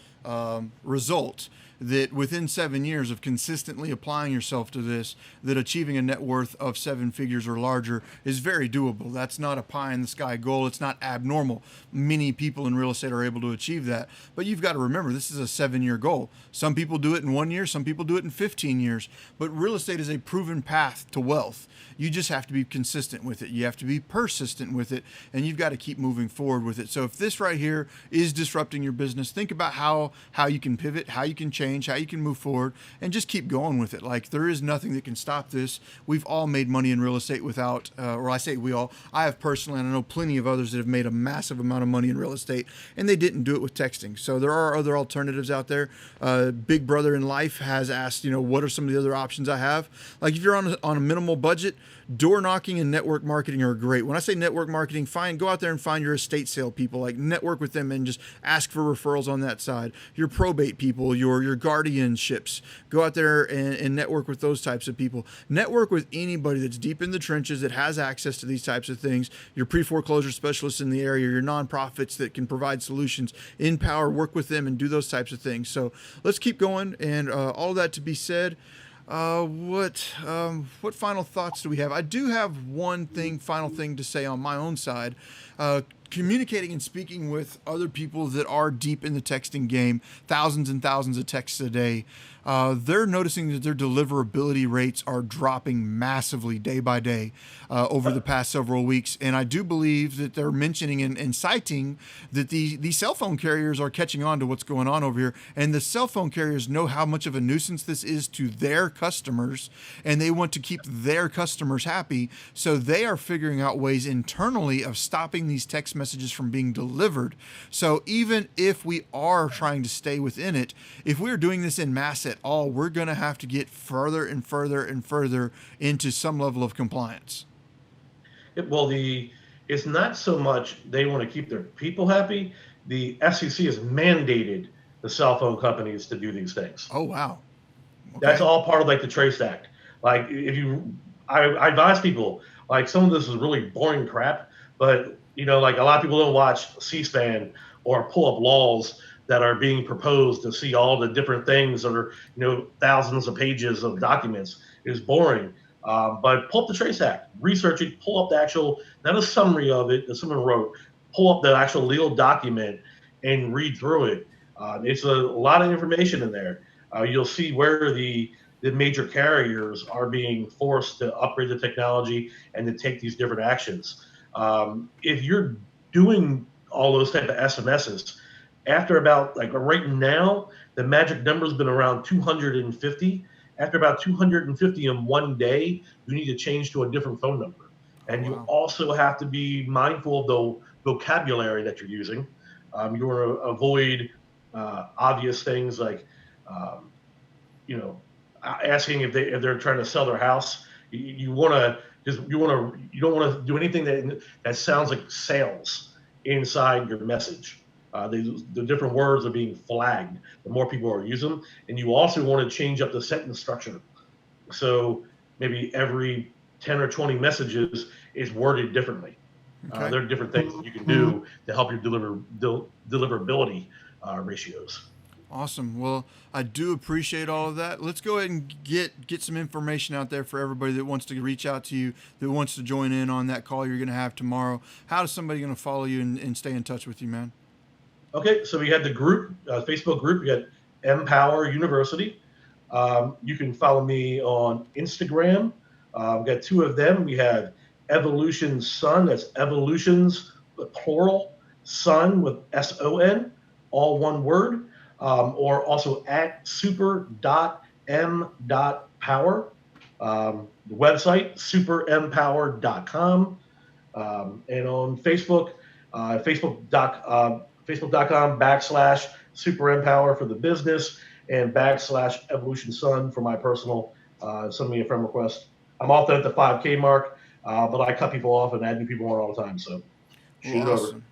result, that within 7 years of consistently applying yourself to this, that achieving a net worth of 7 figures or larger is very doable. That's not a pie in the sky goal. It's not abnormal. Many people in real estate are able to achieve that. But you've got to remember, this is a 7 year goal. Some people do it in 1 year, some people do it in 15 years. But real estate is a proven path to wealth. You just have to be consistent with it. You have to be persistent with it, and you've got to keep moving forward with it. So if this right here is disrupting your business, think about how you can pivot, how you can change, how you can move forward, and just keep going with it. Like, there is nothing that can stop this. We've all made money in real estate without, or I say we all, I have personally, and I know plenty of others that have made a massive amount of money in real estate, and they didn't do it with texting. So there are other alternatives out there. Big Brother in Life has asked, what are some of the other options I have? Like, if you're on a minimal budget, door knocking and network marketing are great. When I say network marketing, go out there and find your estate sale people, like network with them and just ask for referrals on that side. Your probate people, your guardianships, go out there and network with those types of people. Network with anybody that's deep in the trenches that has access to these types of things. Your pre-foreclosure specialists in the area, your nonprofits that can provide solutions, empower, work with them and do those types of things. So let's keep going. And all that to be said, what final thoughts do we have? I do have final thing to say on my own side. Communicating and speaking with other people that are deep in the texting game, thousands and thousands of texts a day, they're noticing that their deliverability rates are dropping massively day by day over the past several weeks. And I do believe that they're mentioning and citing that the cell phone carriers are catching on to what's going on over here. And the cell phone carriers know how much of a nuisance this is to their customers, and they want to keep their customers happy. So they are figuring out ways internally of stopping these text messages from being delivered. So even if we are trying to stay within it, if we're doing this in mass at all, we're going to have to get further and further and further into some level of compliance. Well, it's not so much they want to keep their people happy. The FCC has mandated the cell phone companies to do these things. Oh, wow. That's Okay. all part of like the Trace Act. Like I advise people, like some of this is really boring crap, but like a lot of people don't watch C-SPAN or pull up laws that are being proposed to see all the different things that are thousands of pages of documents. It's boring. But pull up the Trace Act, research it, pull up the actual, not a summary of it that someone wrote, pull up the actual legal document and read through it. It's a lot of information in there. You'll see where the major carriers are being forced to upgrade the technology and to take these different actions. If you're doing all those type of SMSs, after about like right now, the magic number has been around 250. After about 250 in one day, you need to change to a different phone number. Oh, And you wow. also have to be mindful of the vocabulary that you're using. You want to avoid obvious things like, um, you know, asking if they're trying to sell their house. You want to you don't want to do anything that sounds like sales inside your message. The different words are being flagged. The more people are using them, and you also want to change up the sentence structure. So maybe every 10 or 20 messages is worded differently. Okay. There are different things that you can do to help your deliverability ratios. Awesome. Well, I do appreciate all of that. Let's go ahead and get some information out there for everybody that wants to reach out to you, that wants to join in on that call you're going to have tomorrow. How is somebody going to follow you and stay in touch with you, man? Okay, so we had the group, Facebook group. We got Empower University. You can follow me on Instagram. We've got two of them. We have Evolution Sun. That's Evolutions, plural, Sun with SON, all one word. Or also at super.m.power. The website, superempower.com. And on Facebook, facebook.com/super empower for the business and /evolution sun for my personal. Send me a friend request. I'm often at the 5K mark, but I cut people off and add new people on all the time. So shoot it over.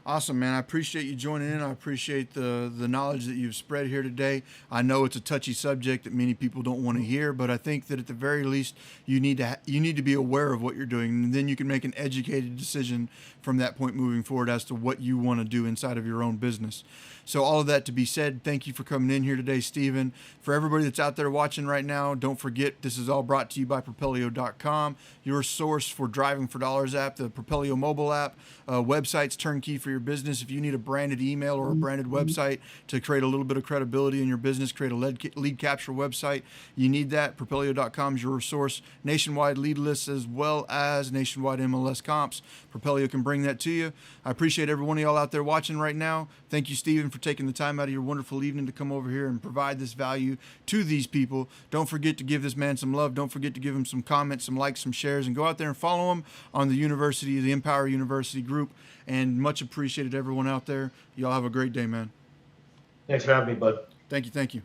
Awesome, man. I appreciate you joining in. I appreciate the knowledge that you've spread here today. I know it's a touchy subject that many people don't want to hear, but I think that at the very least you need to be aware of what you're doing, and then you can make an educated decision from that point moving forward as to what you want to do inside of your own business. So all of that to be said, thank you for coming in here today, Stephen. For everybody that's out there watching right now, don't forget this is all brought to you by Propelio.com, your source for Driving for Dollars app, the Propelio mobile app. Websites turnkey for your business. If you need a branded email or a branded website to create a little bit of credibility in your business, create a lead capture website, you need that. Propelio.com is your source. Nationwide lead lists as well as nationwide MLS comps. Propelio can bring that to you. I appreciate every one of y'all out there watching right now. Thank you, Stephen, for taking the time out of your wonderful evening to come over here and provide this value to these people. Don't forget to give this man some love. Don't forget to give him some comments, some likes, some shares, and go out there and follow him on the Empower University group. And much appreciated, everyone out there. Y'all have a great day, man. Thanks for having me, bud. Thank you.